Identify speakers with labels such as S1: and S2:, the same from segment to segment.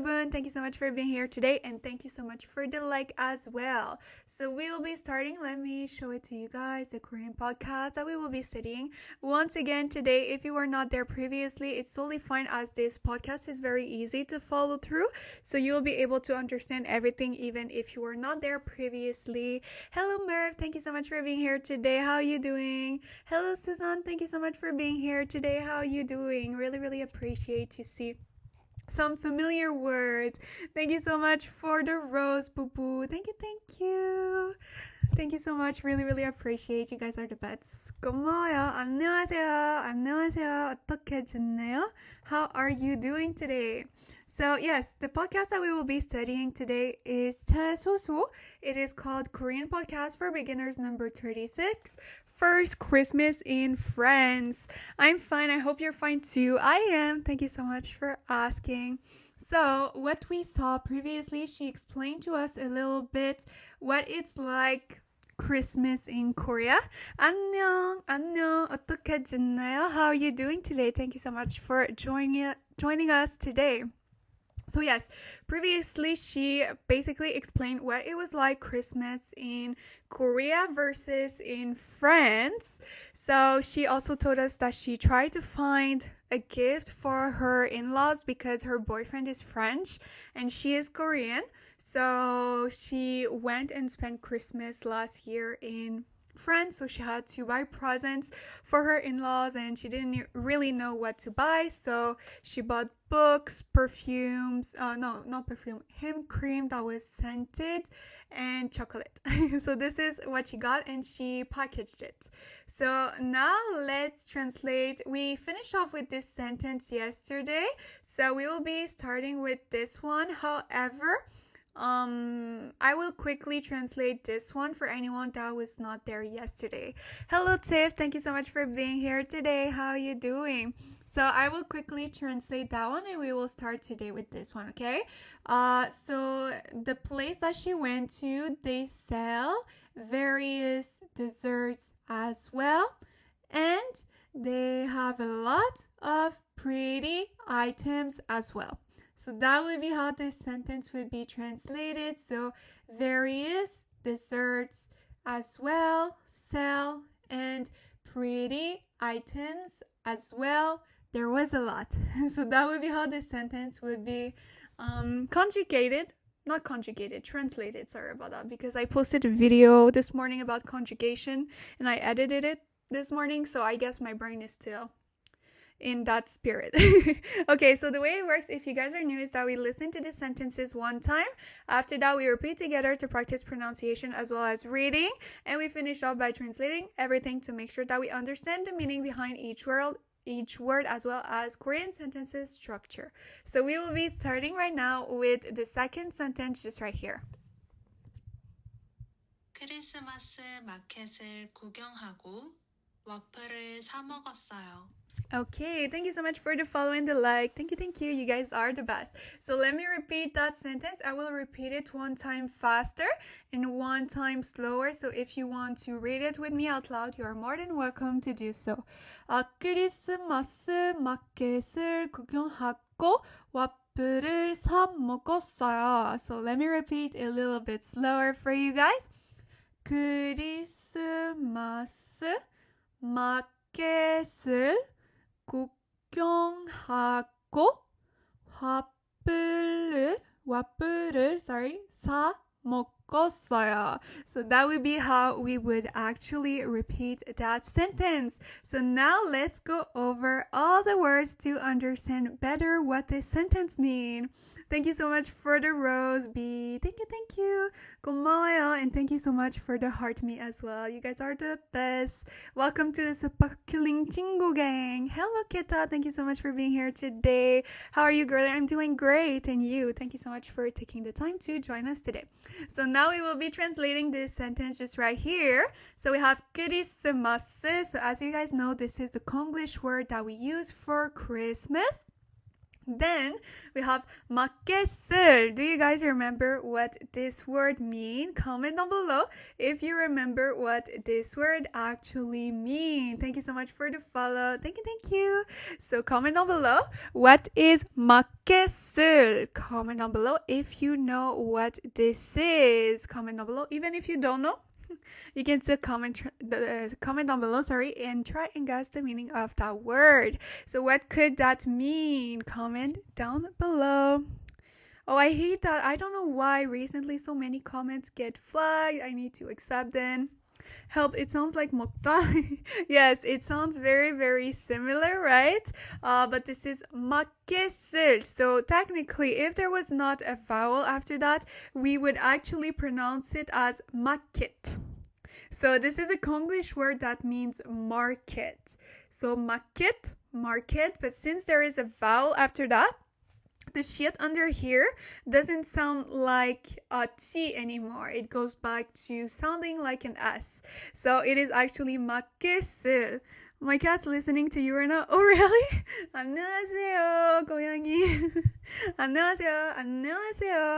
S1: 여러분. Thank you so much for being here today, and thank you so much for the like as well. So we will be starting. Let me show it to you guys, the Korean podcast that we will be studying. Once again today, if you were not there previously, it's totally fine as this podcast is very easy to follow through. So you will be able to understand everything even if you were not there previously. Hello Merv, thank you so much for being here today. How are you doing? Hello Susan, thank you so much for being here today. How are you doing? Really appreciate to see some familiar words. Thank you so much for the rose, boo boo. Thank you. Thank you so much. Really appreciate. You guys are the best. 고마워요. 안녕하세요. 어떻게 지내요? How are you doing today? So yes, the podcast that we will be studying today is 최소소. It is called Korean Podcast for Beginners number 36. First Christmas in France. I'm fine. I hope you're fine too. I am. Thank you so much for asking. So what we saw previously, she explained to us a little bit what it's like Christmas in Korea. 안녕. 어떻게 지내요? How are you doing today? Thank you so much for joining us today. So yes, previously she basically explained what it was like Christmas in Korea versus in France. So she also told us that she tried to find a gift for her in-laws because her boyfriend is French and she is Korean. So she went and spent Christmas last year in France, so she had to buy presents for her in-laws and she didn't really know what to buy, so she bought books, perfumes, not perfume, hand cream that was scented, and chocolate. So this is what she got and she packaged it. So now let's translate. We finished off with this sentence yesterday, so we will be starting with this one. However, I will quickly translate this one for anyone that was not there yesterday. Hello Tiff, thank you so much for being here today. How are you doing? So I will quickly translate that one and we will start today with this one, okay? So the place that she went to, they sell various desserts as well, and they have a lot of pretty items as well. So that would be how this sentence would be translated. So various desserts as well sell, and pretty items as well. There was a lot. So that would be how this sentence would be translated. Sorry about that, because I posted a video this morning about conjugation and I edited it this morning. So I guess my brain is still in that spirit. Okay, so the way it works, if you guys are new, is that we listen to the sentences one time. After that, we repeat together to practice pronunciation as well as reading, and we finish off by translating everything to make sure that we understand the meaning behind each word as well as Korean sentences structure. So we will be starting right now with the second sentence just right here.
S2: 크리스마스 마켓을 구경하고 와플을 사 먹었어요.
S1: Okay, thank you so much for the follow and the like. Thank you. You guys are the best. So let me repeat that sentence. I will repeat it one time faster and one time slower. So if you want to read it with me out loud, you are more than welcome to do so. 크리스마스 마켓을 구경하고 와플을 사 먹었어요. So let me repeat a little bit slower for you guys. 크리스마스 마켓을 구경하고 와플을 사 먹었어요. So that would be how we would actually repeat that sentence. So now let's go over all the words to understand better what this sentence means. Thank you so much for the rose, B. Thank you. 고마워요. And thank you so much for the heart me as well. You guys are the best. Welcome to the Sparkling Chingu Gang. Hello, Kita. Thank you so much for being here today. How are you, girlie? I'm doing great. And you? Thank you so much for taking the time to join us today. So now we will be translating this sentence just right here. So we have 크리스마스. So as you guys know, this is the Konglish word that we use for Christmas. Then we have 맞겠을. Do you guys remember what this word mean? Comment down below if you remember what this word actually mean. Thank you so much for the follow. Thank you. So comment down below, what is 맞겠을? Comment down below if you know what this is. Comment down below even if you don't know. You can still comment down below, and try and guess the meaning of that word. So what could that mean? Comment down below. Oh, I hate that. I don't know why recently so many comments get flagged. I need to accept them. Help, it sounds like 먹다. Yes, it sounds very, very similar, right? But this is 맞겠을. So technically, if there was not a vowel after that, we would actually pronounce it as market. So this is a Konglish word that means market. So market, but since there is a vowel after that, the shit under here doesn't sound like a T anymore. It goes back to sounding like an S. So it is actually 맞겠을. My cat's listening to you right now. Oh, really? 안녕하세요, 고양이. 안녕하세요.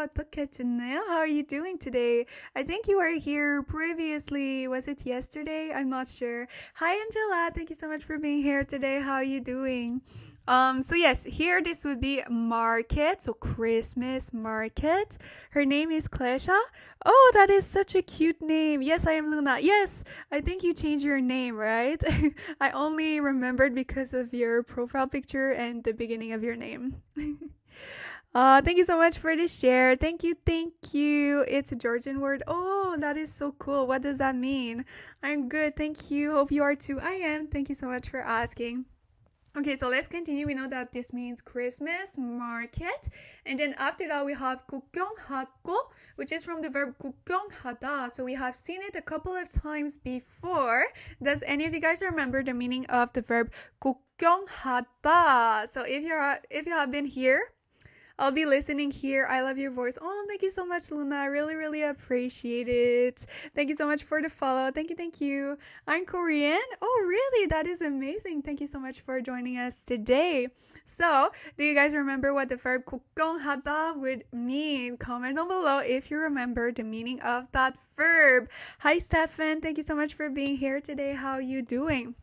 S1: 어떻게 지내요? How are you doing today? I think you were here previously. Was it yesterday? I'm not sure. Hi, Angela. Thank you so much for being here today. How are you doing? So yes, here this would be market, so Christmas market. Her name is Klesha. Oh, that is such a cute name. Yes, I am Luna. Yes, I think you changed your name, right? I only remembered because of your profile picture and the beginning of your name. Thank you so much for the share. Thank you. It's a Georgian word. Oh, that is so cool. What does that mean? I'm good. Thank you. Hope you are too. I am. Thank you so much for asking. Okay, so let's continue. We know that this means Christmas market. And then after that, we have 구경하고, which is from the verb 구경하다. So we have seen it a couple of times before. Does any of you guys remember the meaning of the verb 구경하다? So if you have been here, I'll be listening here. I love your voice. Oh, thank you so much, Luna. I really, really appreciate it. Thank you so much for the follow. Thank you. I'm Korean. Oh, really? That is amazing. Thank you so much for joining us today. So, do you guys remember what the verb 구경하다 would mean? Comment down below if you remember the meaning of that verb. Hi, Stefan. Thank you so much for being here today. How are you doing?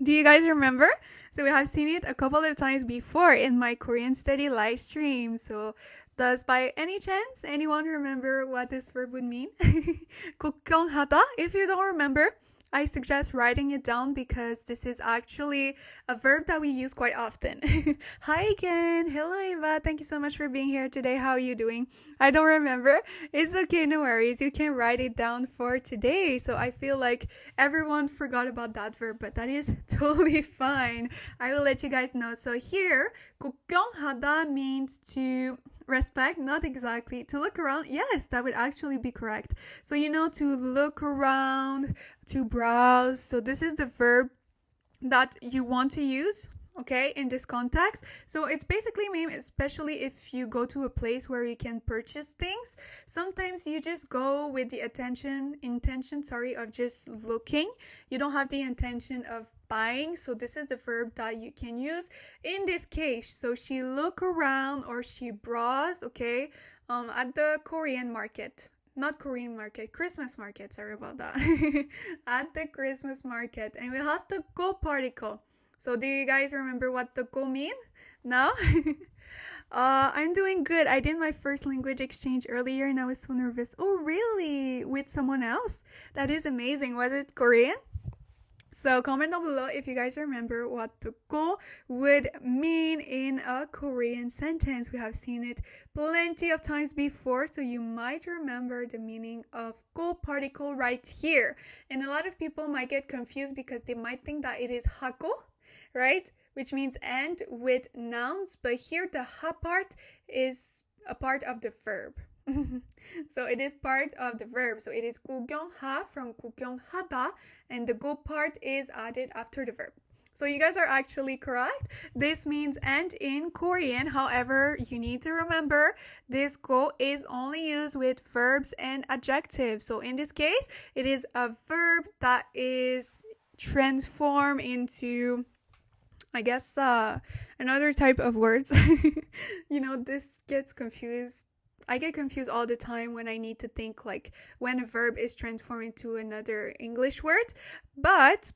S1: Do you guys remember? So we have seen it a couple of times before in my Korean study live stream. So does by any chance anyone remember what this verb would mean? 구경하다? If you don't remember, I suggest writing it down because this is actually a verb that we use quite often. Hi again. Hello, Eva. Thank you so much for being here today. How are you doing? I don't remember. It's okay. No worries. You can write it down for today. So I feel like everyone forgot about that verb, but that is totally fine. I will let you guys know. So here, 구경하다 means to respect, not exactly. To look around, yes, that would actually be correct. So, to look around, to browse. So this is the verb that you want to use, okay, in this context. So it's basically mean, especially if you go to a place where you can purchase things. Sometimes you just go with the intention of just looking. You don't have the intention of buying. So this is the verb that you can use in this case. So she look around or she browsed, okay, at the Korean market. Not Korean market, Christmas market. Sorry about that. At the Christmas market. And we have the go particle. So do you guys remember what the go mean? No? I'm doing good. I did my first language exchange earlier and I was so nervous. Oh, really? With someone else? That is amazing. Was it Korean? So comment down below if you guys remember what the go would mean in a Korean sentence. We have seen it plenty of times before, so you might remember the meaning of go particle right here. And a lot of people might get confused because they might think that it is 하고, right? Which means end with nouns, but here the ha part is a part of the verb. So it is part of the verb. So it is 구경하 from 구경하다, and the go part is added after the verb. So you guys are actually correct. This means end in Korean. However, you need to remember this go is only used with verbs and adjectives. So in this case, it is a verb that is transformed into I guess another type of words. This gets confused. I get confused all the time when I need to think like when a verb is transformed into another English word. But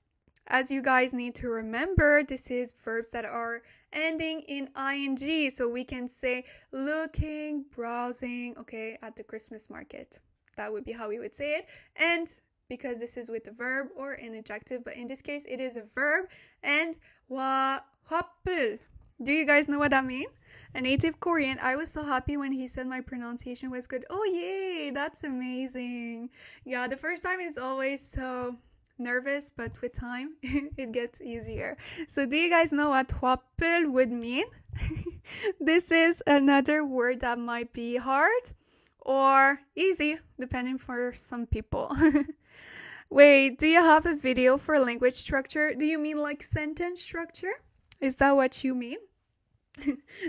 S1: as you guys need to remember, this is verbs that are ending in ing. So we can say looking, browsing, okay, at the Christmas market. That would be how we would say it. And because this is with a verb or an adjective, but in this case it is a verb. And 화풀. Do you guys know what that means? A native Korean. I was so happy when he said my pronunciation was good. Oh yay, that's amazing. Yeah, the first time is always so nervous, but with time it gets easier. So do you guys know what 화풀 would mean? This is another word that might be hard or easy depending for some people. Wait, do you have a video for language structure? Do you mean like sentence structure? Is that what you mean?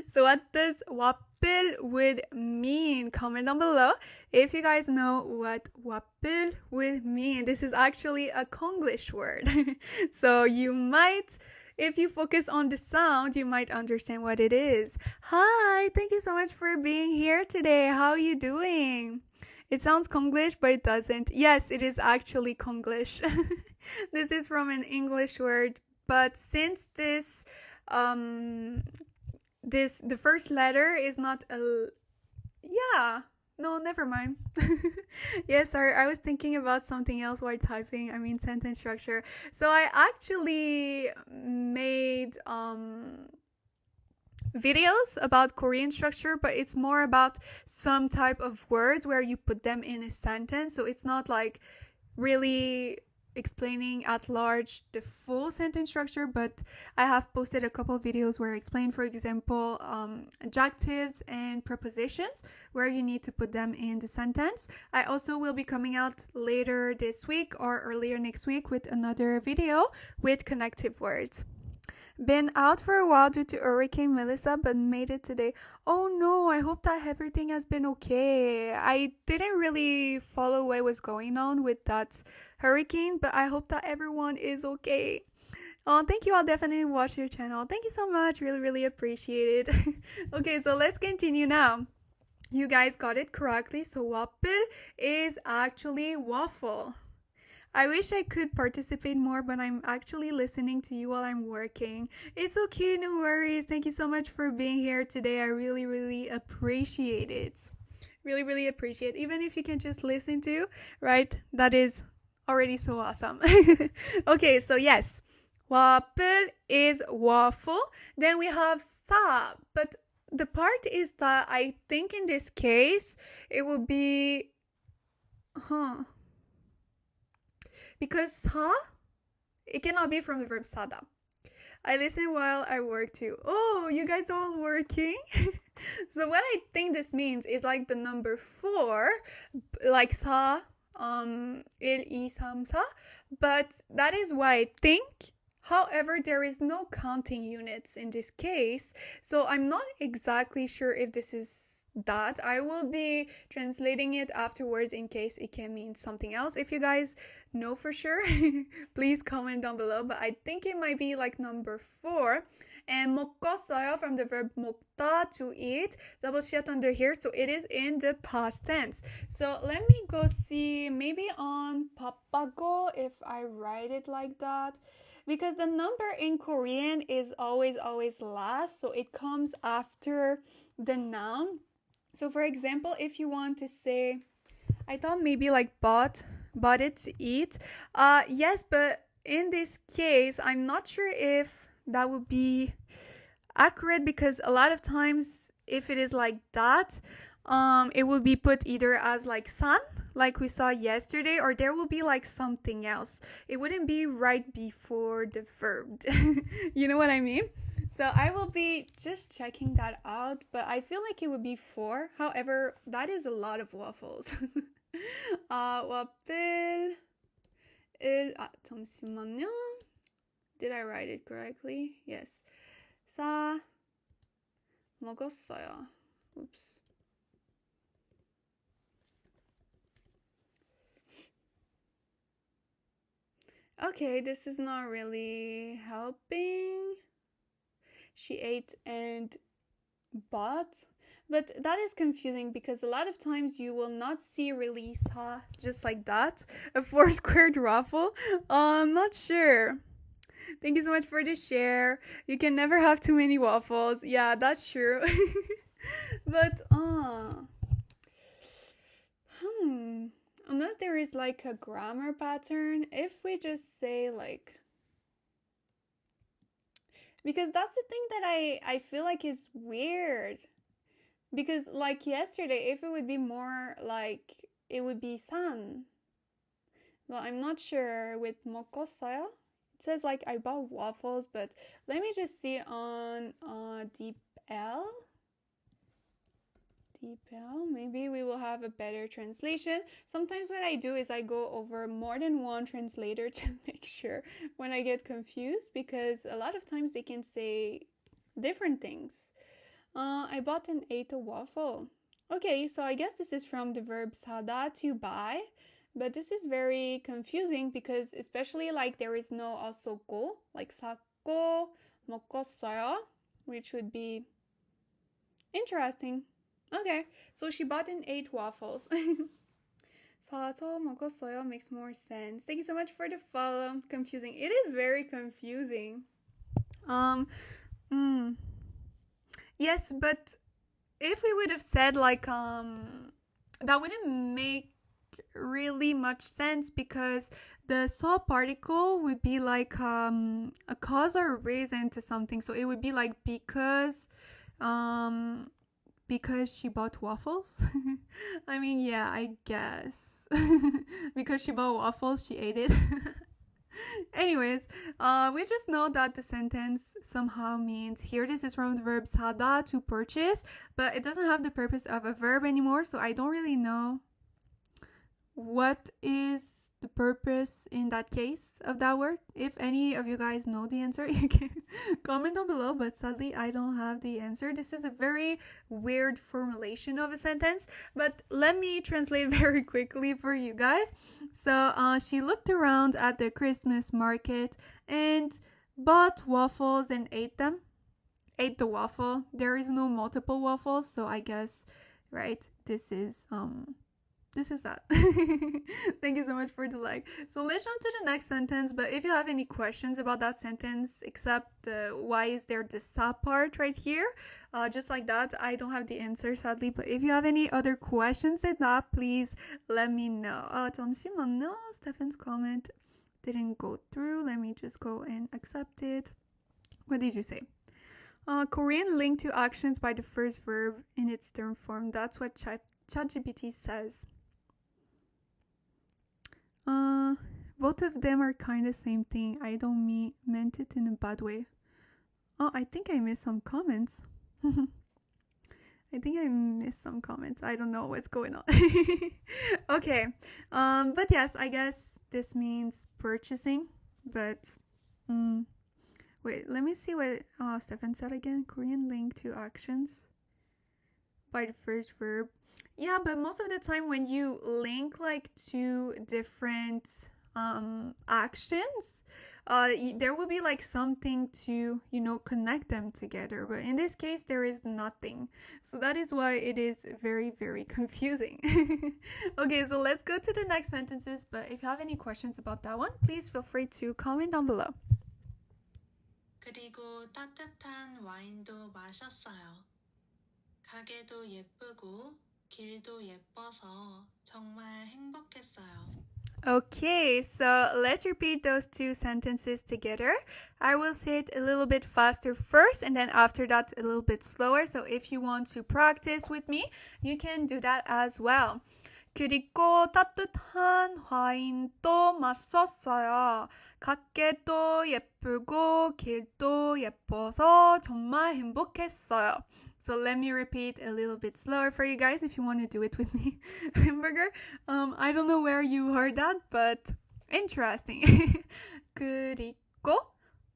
S1: So what does 화풀 would mean? Comment down below if you guys know what 화풀 would mean. This is actually a Konglish word. So you might, if you focus on the sound, you might understand what it is. Hi, thank you so much for being here today. How are you doing? It sounds Konglish, but it doesn't. Yes, it is actually Konglish. This is from an English word, but since the first letter is not a, yeah, no, never mind. Yes, sorry, I was thinking about something else while typing. I mean sentence structure. So I actually made videos about Korean structure, but it's more about some type of words where you put them in a sentence. So it's not like really explaining at large the full sentence structure, but I have posted a couple of videos where I explain, for example, adjectives and prepositions where you need to put them in the sentence. I also will be coming out later this week or earlier next week with another video with connective words. Been out for a while due to Hurricane Melissa, but made it today. Oh no, I hope that everything has been okay. I didn't really follow what was going on with that hurricane, but I hope that everyone is okay. Oh, thank you. I'll definitely watch your channel. Thank you so much. Really, really appreciate it. Okay, so let's continue now. You guys got it correctly. So waffle is actually waffle. I wish I could participate more, but I'm actually listening to you while I'm working. It's okay, no worries. Thank you so much for being here today. I really, really appreciate it. Really, really appreciate it. Even if you can just listen to, right? That is already so awesome. Okay, so yes, waffle is waffle. Then we have sa, but the part is that I think in this case it will be, because sa, it cannot be from the verb sada. I listen while I work too. Oh, you guys are all working? So what I think this means is like the number 4, like sa, il, I, sam, sa. But that is what I think. However, there is no counting units in this case. So I'm not exactly sure if this is that. I will be translating it afterwards in case it can mean something else. If you guys know for sure, please comment down below, but I think it might be like number 4. And 먹었어요 from the verb 먹다, to eat, double shiat under here, so it is in the past tense. So let me go see maybe on 바빠고 if I write it like that, because the number in Korean is always last, so it comes after the noun. So for example, if you want to say, I thought maybe like bought it to eat. Yes, but in this case, I'm not sure if that would be accurate, because a lot of times if it is like that, it will be put either as like san, like we saw yesterday, or there will be like something else. It wouldn't be right before the verb. You know what I mean? So I will be just checking that out, but I feel like it would be 4. However, that is a lot of waffles. 와플 잠시만요. Did I write it correctly? Yes. 사 먹었어요. Oops. Okay, this is not really helping. she ate and bought. But that is confusing because a lot of times you will not see Relisa just like that, a 4 squared waffle. I'm not sure. Thank you so much for the share. You can never have too many waffles. Yeah, that's true. But unless there is like a grammar pattern, if we just say like, because that's the thing that I feel like is weird. Because like yesterday, if it would be more like, it would be san. Well, I'm not sure with 먹었어요. It says like I bought waffles, but let me just see on DeepL. Maybe we will have a better translation. Sometimes what I do is I go over more than one translator to make sure when I get confused, because a lot of times they can say different things. I bought and ate a waffle. Okay, so I guess this is from the verb 사다, to buy. But this is very confusing because especially like there is no also go, like 샀고, 먹었어요, which would be interesting. Okay, so she bought and ate waffles. 사서 먹었어요 makes more sense. Thank you so much for the follow. Confusing. It is very confusing. Yes, but if we would have said like that wouldn't make really much sense, because the saw particle would be like a cause or a reason to something. So it would be like because she bought waffles. I mean, yeah, I guess. Because she bought waffles, she ate it. Anyways, we just know that the sentence somehow means, here this is from the verb 사다, to purchase, but it doesn't have the purpose of a verb anymore, so I don't really know what is the purpose in that case of that word. If any of you guys know the answer, you can comment down below, but sadly I don't have the answer. This is a very weird formulation of a sentence, but let me translate very quickly for you guys. So she looked around at the Christmas market and bought waffles and ate them. Ate the waffle. There is no multiple waffles, so I guess, right, this is that. Thank you so much for the like. So let's jump to the next sentence. But if you have any questions about that sentence, except why is there the sa part right here, just like that, I don't have the answer sadly. But if you have any other questions than that, please let me know. 잠시만요. Stefan's comment didn't go through. Let me just go and accept it. What did you say? Korean linked to actions by the first verb in its term form. That's what ChatGPT says. Both of them are kind of same thing. I don't meant it in a bad way. Oh, I think I missed some comments. I don't know what's going on. Okay. But yes, I guess this means purchasing. But wait, let me see what Stefan said again. Korean link to actions by the first verb. Yeah, but most of the time when you link like two different actions, there will be like something to, connect them together. But in this case, there is nothing. So that is why it is very, very confusing. Okay, so let's go to the next sentences. But if you have any questions about that one, please feel free to comment down below.
S2: 그리고 따뜻한 와인도 마셨어요. 가게도 예쁘고 길도 예뻐서 정말 행복했어요.
S1: Okay, so let's repeat those two sentences together. I will say it a little bit faster first, and then after that a little bit slower. So if you want to practice with me, you can do that as well. 그리고 따뜻한 와인도 마셨어요. 가게도 예쁘고 길도 예뻐서 정말 행복했어요. So let me repeat a little bit slower for you guys if you want to do it with me. Hamburger. I don't know where you heard that, but interesting. 그리고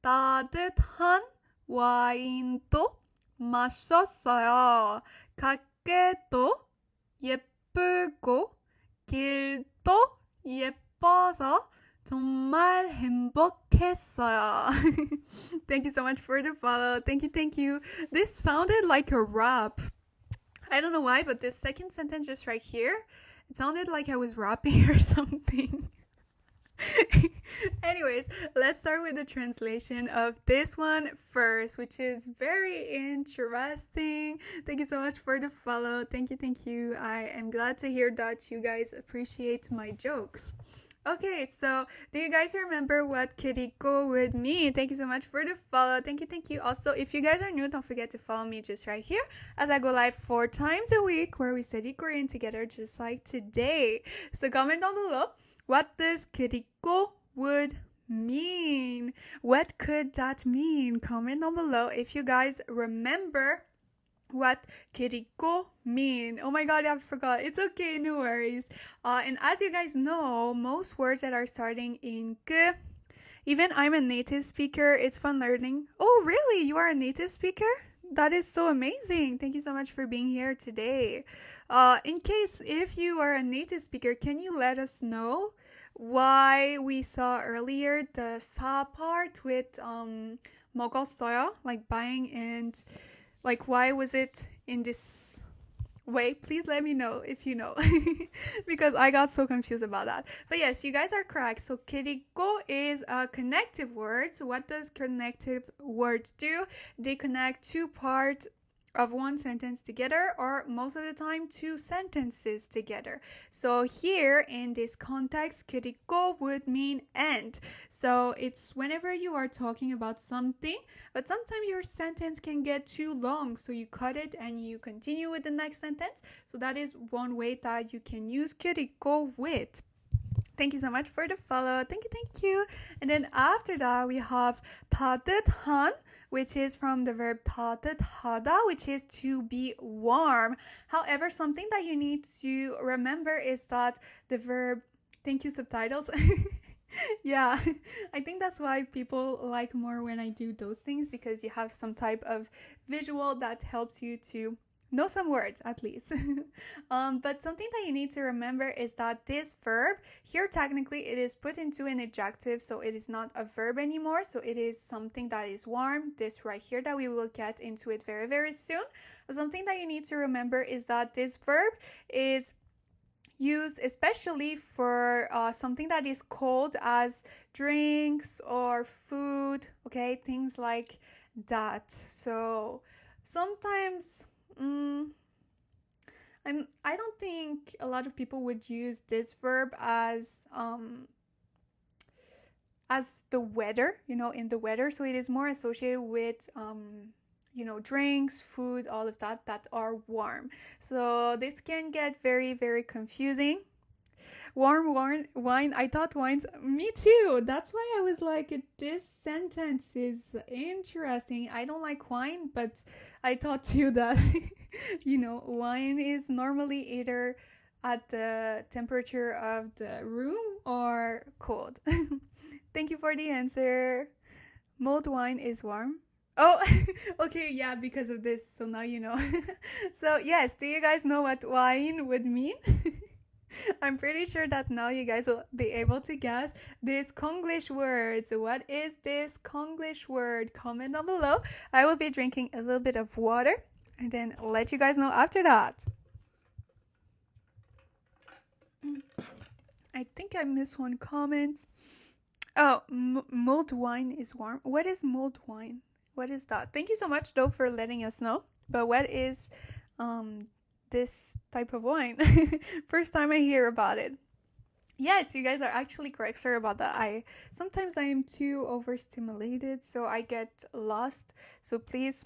S1: 따뜻한 와인도 마셨어요. 가게도 예쁘고 길도 예뻐서 정말 행복했어요. Thank you so much for the follow. Thank you, thank you. This sounded like a rap. I don't know why, but this second sentence just right here, it sounded like I was rapping or something. Anyways, let's start with the translation of this one first, which is very interesting. Thank you so much for the follow. Thank you, thank you. I am glad to hear that you guys appreciate my jokes. Okay, so do you guys remember what kiriko would mean? Thank you so much for the follow. Thank you, thank you. Also, if you guys are new, don't forget to follow me just right here as I go live 4 times a week where we study Korean together just like today. So comment down below, what does kiriko would mean? What could that mean? Comment down below if you guys remember what kiriko mean. Oh my god, I forgot. It's okay, no worries. And as you guys know, most words that are starting in k, even I'm a native speaker, it's fun learning. Oh really, you are a native speaker? That is so amazing. Thank you so much for being here today. In case if you are a native speaker, can you let us know why we saw earlier the sa part with 먹었어요, like buying, and like why was it in this way? Please let me know if you know. Because I got so confused about that. But yes, you guys are correct. So kiriko is a connective word. So what does connective words do? They connect 2 parts of 1 sentence together, or most of the time 2 sentences together. So here in this context, kiriko would mean end. So it's whenever you are talking about something, but sometimes your sentence can get too long, so you cut it and you continue with the next sentence. So that is one way that you can use kiriko with. Thank you so much for the follow. Thank you, thank you. And then after that, we have 따뜻한, which is from the verb 따뜻하다, which is to be warm. However, something that you need to remember is that the verb, thank you, subtitles. Yeah, I think that's why people like more when I do those things, because you have some type of visual that helps you to know some words at least. But something that you need to remember is that this verb here, technically it is put into an adjective, so it is not a verb anymore. So it is something that is warm, this right here, that we will get into it very, very soon. But something that you need to remember is that this verb is used especially for something that is cold, as drinks or food, okay, things like that. So sometimes I don't think a lot of people would use this verb as the weather, in the weather. So it is more associated with drinks, food, all of that are warm. So this can get very, very confusing. Warm wine. I thought wines. Me too. That's why I was like, this sentence is interesting. I don't like wine, but I thought too that, wine is normally either at the temperature of the room or cold. Thank you for the answer. Mulled wine is warm. Oh, okay, yeah, because of this. So now you know. So yes, do you guys know what wine would mean? I'm pretty sure that now you guys will be able to guess this Konglish word. So what is this Konglish word? Comment down below. I will be drinking a little bit of water and then let you guys know after that. I think I missed one comment. Oh, mulled wine is warm. What is mulled wine? What is that? Thank you so much though for letting us know. But what is this type of wine? First time I hear about it. Yes, you guys are actually correct. Sorry about that. Sometimes I am too overstimulated, so I get lost. So please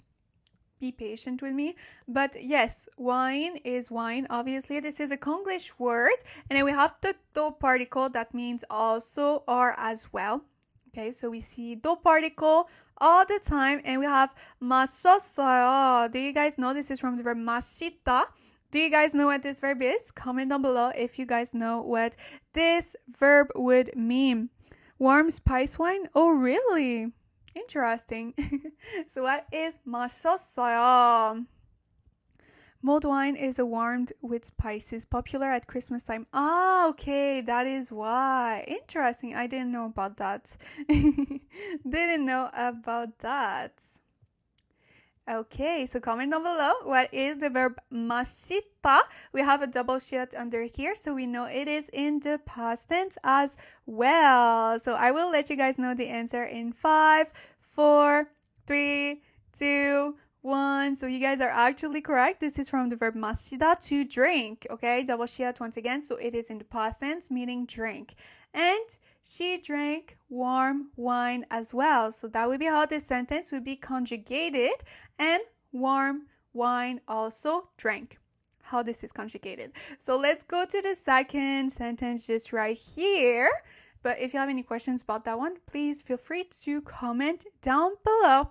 S1: be patient with me. But yes, wine is wine. Obviously, this is a Konglish word. And then we have the do particle that means also or as well. Okay, so we see do particle all the time. And we have 마셨어요. Do you guys know this is from the verb 마시다? Do you guys know what this verb is? Comment down below if you guys know what this verb would mean. Warm spice wine? Oh, really? Interesting. So what is 마셨어요? Mulled wine is warmed with spices, popular at Christmas time. Ah, okay, that is why. Interesting. I didn't know about that. Didn't know about that. Okay, so comment down below what is the verb 마시다. We have a double shit under here, so we know it is in the past tense as well. So I will let you guys know the answer in 5, 4, 3, 2, 1. So you guys are actually correct. This is from the verb 마시다, to drink. Okay, double shit once again. So it is in the past tense, meaning drink. And she drank warm wine as well. So that would be how this sentence would be conjugated. And warm wine also drank. How this is conjugated. So let's go to the second sentence just right here. But if you have any questions about that one, please feel free to comment down below.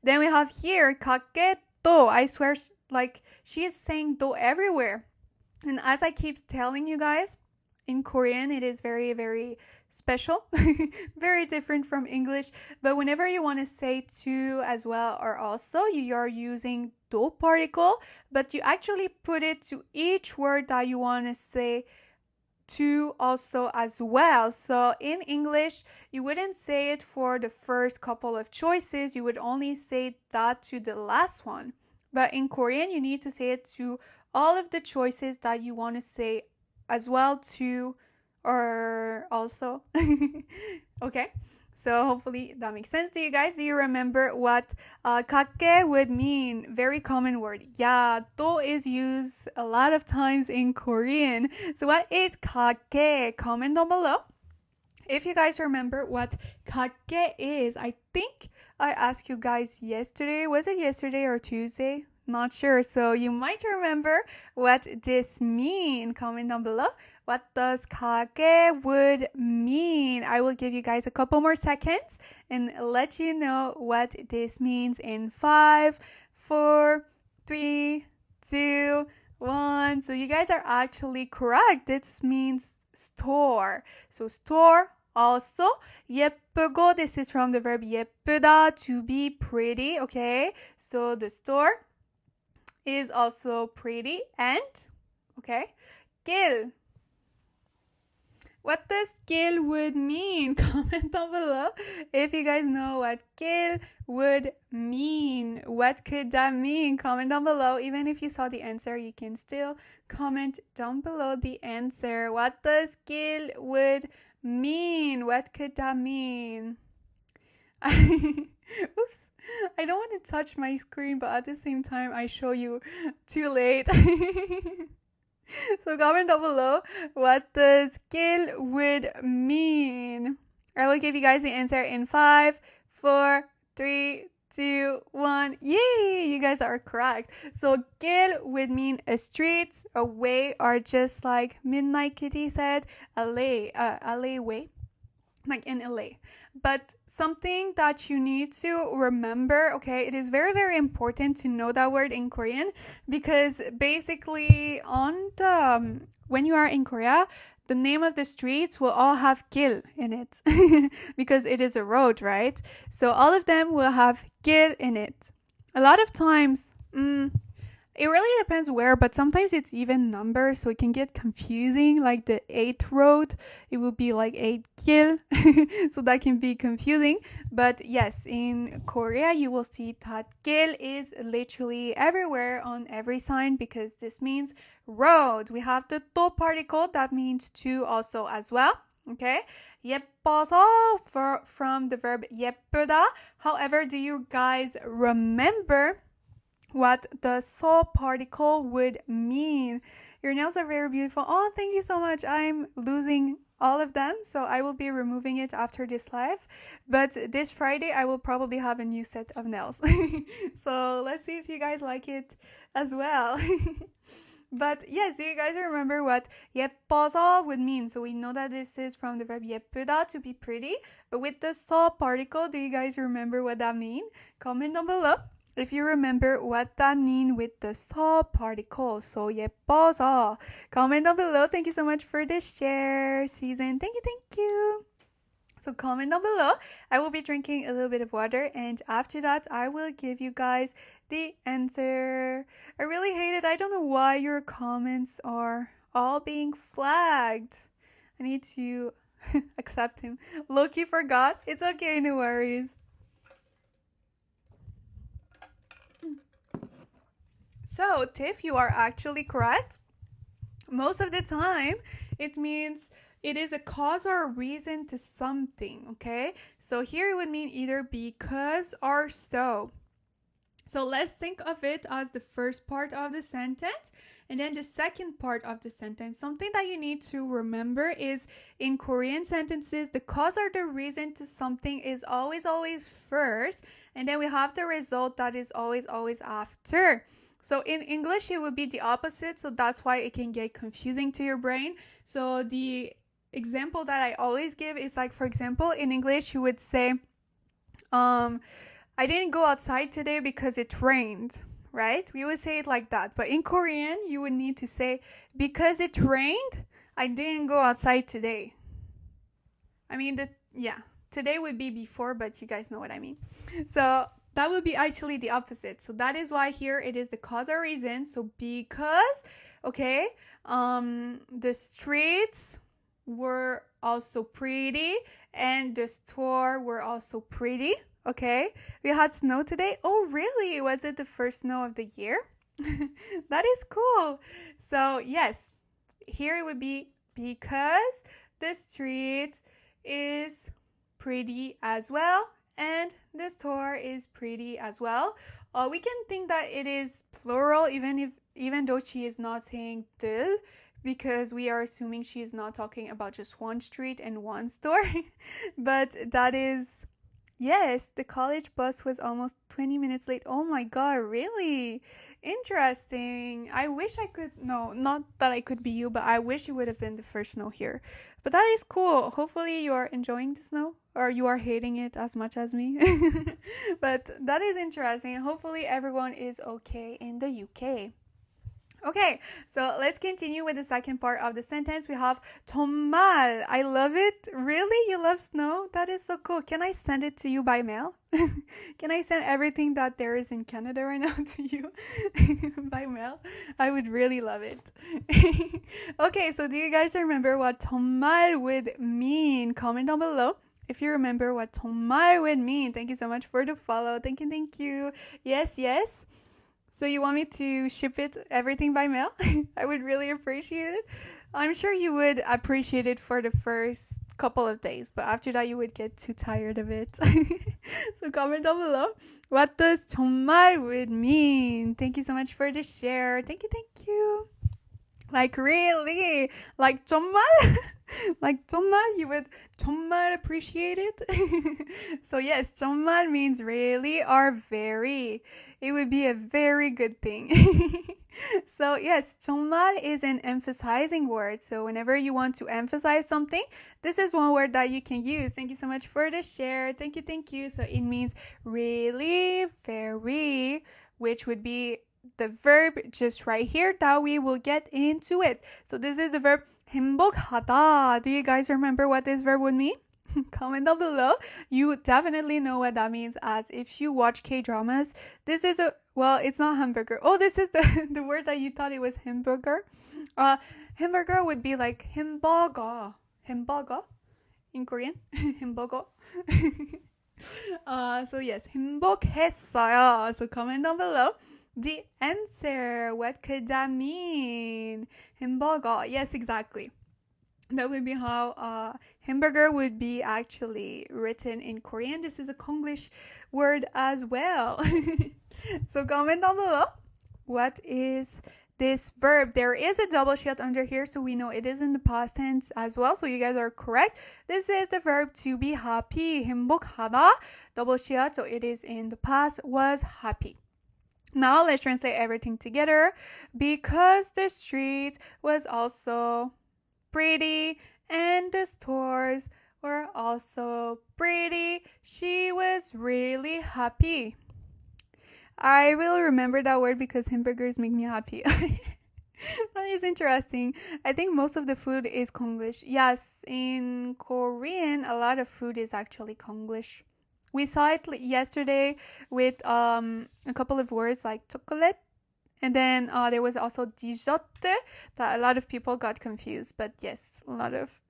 S1: Then we have here 가게 또. I swear, like, she is saying 또 everywhere. And as I keep telling you guys, in Korean, it is very, very special, very different from English. But whenever you want to say to as well or also, you are using 도 particle, but you actually put it to each word that you want to say to also as well. So in English, you wouldn't say it for the first couple of choices. You would only say that to the last one. But in Korean, you need to say it to all of the choices that you want to say as well to or also. Okay, so hopefully that makes sense to you guys. Do you remember what 가게 would mean? Very common word. Yeah, 또 is used a lot of times in Korean. So what is 가게? Comment down below if you guys remember what 가게 is. I think I asked you guys yesterday. Was it yesterday or Tuesday? Not sure. So you might remember what this mean. Comment down below. What does 가게 would mean? I will give you guys a couple more seconds and let you know what this means in 5, 4, 3, 2, 1. So you guys are actually correct. This means store. So store. Also, 예쁘고, this is from the verb 예쁘다, to be pretty, okay? So the store is also pretty. And, okay, 길. What does 길 would mean? Comment down below if you guys know what 길 would mean. What could that mean? Comment down below. Even if you saw the answer, you can still comment down below the answer. What does 길 would mean? What could that mean? Oops. I don't want to touch my screen, but at the same time, I show you too late. So comment down below what does 길 would mean. I will give you guys the answer in 5, 4, 3, 2, 1. Yay! You guys are correct. So 길 would mean a street, a way, or just like Midnight Kitty said, alleyway. Like in LA. But something that you need to remember, okay, it is very, very important to know that word in Korean, because basically on the when you are in Korea, the name of the streets will all have 길 in it because it is a road, right? So all of them will have 길 in it. A lot of times, it really depends where, but sometimes it's even numbers, so it can get confusing. Like the 8th road, it will be like 8길, so that can be confusing. But yes, in Korea, you will see that 길 is literally everywhere on every sign because this means road. We have the 또 particle, that means to also as well. Okay, 예뻐서 from the verb 예쁘다. However, do you guys remember what the 서 particle would mean? Your nails are very beautiful. Oh, thank you so much. I'm losing all of them, so I will be removing it after this live. But this Friday, I will probably have a new set of nails. So let's see if you guys like it as well. But yes, do you guys remember what 예뻐서 would mean? So we know that this is from the verb 예쁘다, to be pretty. But with the 서 particle, do you guys remember what that means? Comment down below if you remember what that means with the 서 particle. So 예뻐서. Comment down below. Thank you so much for the share, Season. Thank you. So comment down below. I will be drinking a little bit of water, and after that I will give you guys the answer. I really hate it. I don't know why your comments are all being flagged. I need to accept him. Loki forgot. It's okay, no worries. So, Tiff, you are actually correct. Most of the time, it means it is a cause or a reason to something, okay? So here it would mean either because or so. So let's think of it as the first part of the sentence, and then the second part of the sentence. Something that you need to remember is in Korean sentences, the cause or the reason to something is always first, and then we have the result that is always after. So in English, it would be the opposite. So that's why it can get confusing to your brain. So the example that I always give is like, for example, in English, you would say, I didn't go outside today because it rained, right? We would say it like that. But in Korean, you would need to say, because it rained, I didn't go outside today. I mean, today would be before, but you guys know what I mean. So that would be actually the opposite. So that is why here it is the cause or reason. So because, okay, the streets were also pretty and the store were also pretty. Okay, we had snow today. Oh, really? Was it the first snow of the year? That is cool. So yes, here it would be because the street is pretty as well, and the store is pretty as well. We can think that it is plural even though she is not saying 들, because we are assuming she is not talking about just one street and one store. But that is, yes, the college bus was almost 20 minutes late. Oh my god, really? Interesting. I wish I could, no, not that I could be you, but I wish it would have been the first snow here. But that is cool. Hopefully you are enjoying the snow, or you are hating it as much as me. But that is interesting. Hopefully everyone is okay in the UK. Okay, so let's continue with the second part of the sentence. We have 정말. I love it. Really? You love snow? That is so cool. Can I send it to you by mail? Can I send everything that there is in Canada right now to you by mail? I would really love it. Okay, so do you guys remember what 정말 would mean? Comment down below if you remember what 정말 would mean. Thank you so much for the follow. Thank you. Yes. So you want me to ship it everything by mail? I would really appreciate it. I'm sure you would appreciate it for the first couple of days, but after that you would get too tired of it. So comment down below. What does 정말 would mean? Thank you so much for the share. Thank you. Like really? Like 정말? Like 정말? You would 정말 appreciate it? So yes, 정말 means really or very. It would be a very good thing. So yes, 정말 is an emphasizing word. So whenever you want to emphasize something, this is one word that you can use. Thank you so much for the share. Thank you. So it means really, very, which would be the verb just right here that we will get into it. So this is the verb 행복하다. Do you guys remember what this verb would mean? Comment down below. You definitely know what that means, as if you watch K-dramas. This is it's not hamburger. Oh, this is the word that you thought it was hamburger. Hamburger would be like hamburger. Hamburger in Korean. hamburger. So yes, 행복했어요. So comment down below the answer. What could that mean? hamburger. Yes, exactly. That would be how hamburger would be actually written in Korean. This is a Konglish word as well. So comment down below. What is this verb? There is a double shot under here, so we know it is in the past tense as well. So you guys are correct. This is the verb to be happy. 행복하다. Double shot. So it is in the past, was happy. Now let's translate everything together. Because the street was also pretty and the stores were also pretty, she was really happy. I will remember that word because hamburgers make me happy. That is interesting. I think most of the food is Konglish. Yes, in Korean, a lot of food is actually Konglish. We saw it yesterday with a couple of words like chocolate, and then there was also dessert that a lot of people got confused. But yes, a lot of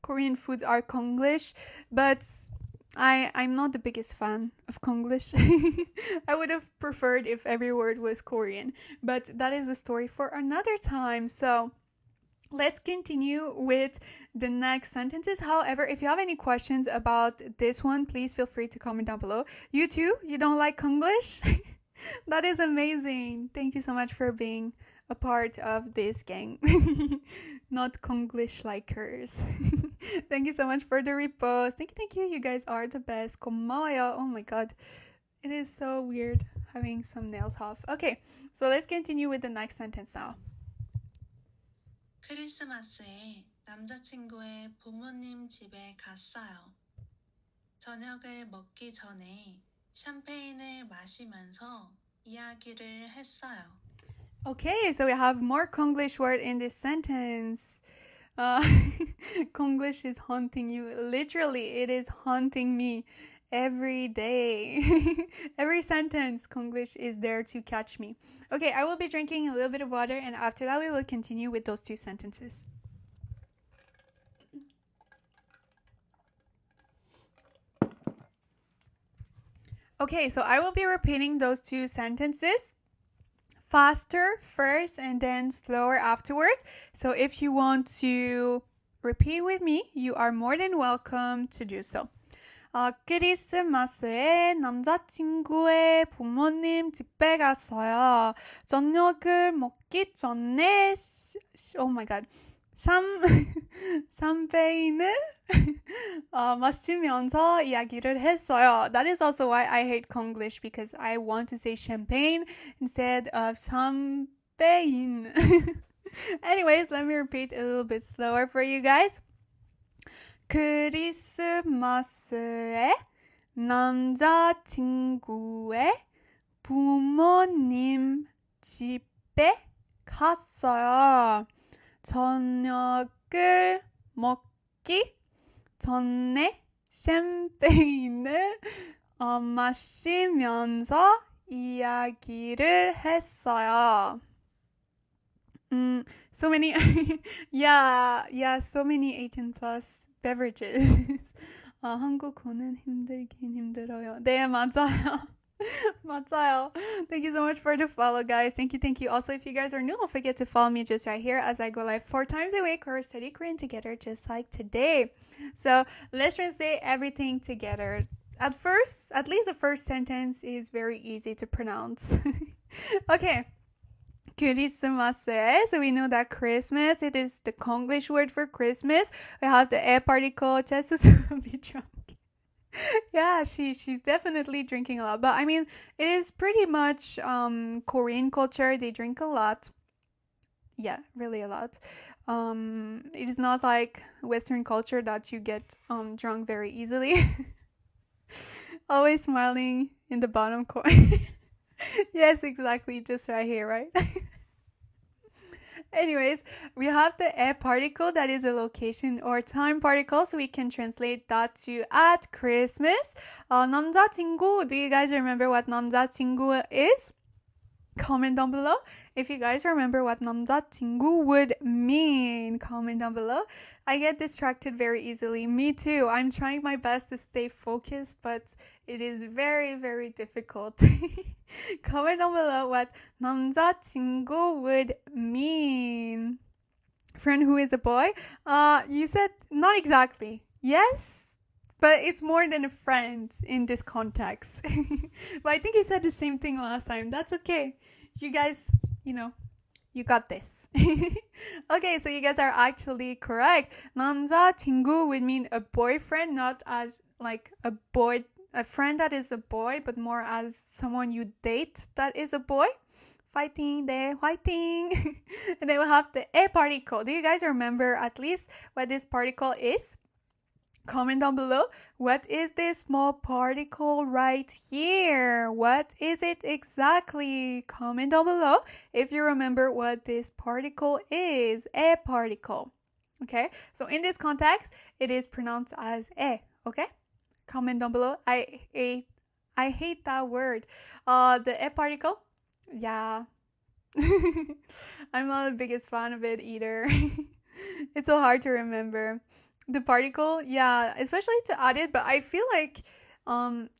S1: Korean foods are Konglish, but I'm not the biggest fan of Konglish. I would have preferred if every word was Korean, but that is a story for another time. So let's continue with the next sentences. However, if you have any questions about this one, please feel free to comment down below. You too? You don't like Konglish? That is amazing. Thank you so much for being a part of this gang. Not Konglish likers. Thank you so much for the repost. Thank you. You guys are the best. 고마워요. Oh my god. It is so weird having some nails off. Okay, so let's continue with the next sentence now.
S2: 크리스마스에 남자친구의 부모님 집에 갔어요. 저녁을 먹기 전에 샴페인을 마시면서 이야기를 했어요.
S1: Okay, so we have more Konglish word in this sentence. Konglish is haunting you. Literally, it is haunting me every day. Every sentence, Konglish is there to catch me. Okay, I will be drinking a little bit of water, and after that, we will continue with those two sentences. Okay, so I will be repeating those two sentences faster first and then slower afterwards. So if you want to repeat with me, you are more than welcome to do so. 크리스마스에 남자친구의 부모님 집에 갔어요. 저녁을 먹기 전에 oh my god. 샴페인을 마시면서 이야기를 했어요. That is also why I hate Konglish, because I want to say champagne instead of champagne. Anyways, let me repeat a little bit slower for you guys. 크리스마스에 남자친구의 부모님 집에 갔어요. 저녁을 먹기 전에 샴페인을 마시면서 이야기를 했어요. So many, so many 18 plus beverages. 한국어는 힘들긴 힘들어요. 네, 맞아요. 맞아요. Thank you so much for the follow, guys. Thank you. Also, if you guys are new, don't forget to follow me just right here as I go live 4 times a week or study Korean together just like today. So let's translate everything together. At least the first sentence is very easy to pronounce. Okay. 크리스마스. So we know that Christmas, it is the Konglish word for Christmas. We have the 에 particle. 재수수가 be drunk. Yeah, she's definitely drinking a lot. But I mean, it is pretty much Korean culture. They drink a lot. Yeah, really a lot. It is not like Western culture that you get drunk very easily. Always smiling in the bottom corner. Yes, exactly. Just right here, right? Anyways, we have the 에 particle, that is a location or time particle, so we can translate that to at Christmas. 남자친구, do you guys remember what 남자친구 is? Comment down below. If you guys remember what 남자친구 would mean, comment down below. I get distracted very easily. Me too. I'm trying my best to stay focused, but it is very, very difficult. Comment down below what 남자친구 would mean. Friend who is a boy? You said not exactly. Yes, but it's more than a friend in this context. But I think he said the same thing last time. That's okay. You guys, you got this. Okay, so you guys are actually correct. 남자친구 would mean a boyfriend, not as like a friend that is a boy, but more as someone you date that is a boy. Fighting, 네, fighting. And then we have the 에 particle. Do you guys remember at least what this particle is? Comment down below. What is this small particle right here? What is it exactly? Comment down below if you remember what this particle is. A particle. Okay? So in this context, it is pronounced as e. Okay? Comment down below. I hate that word. The e particle. Yeah. I'm not the biggest fan of it either. It's so hard to remember. The particle, yeah, especially to add it, but I feel like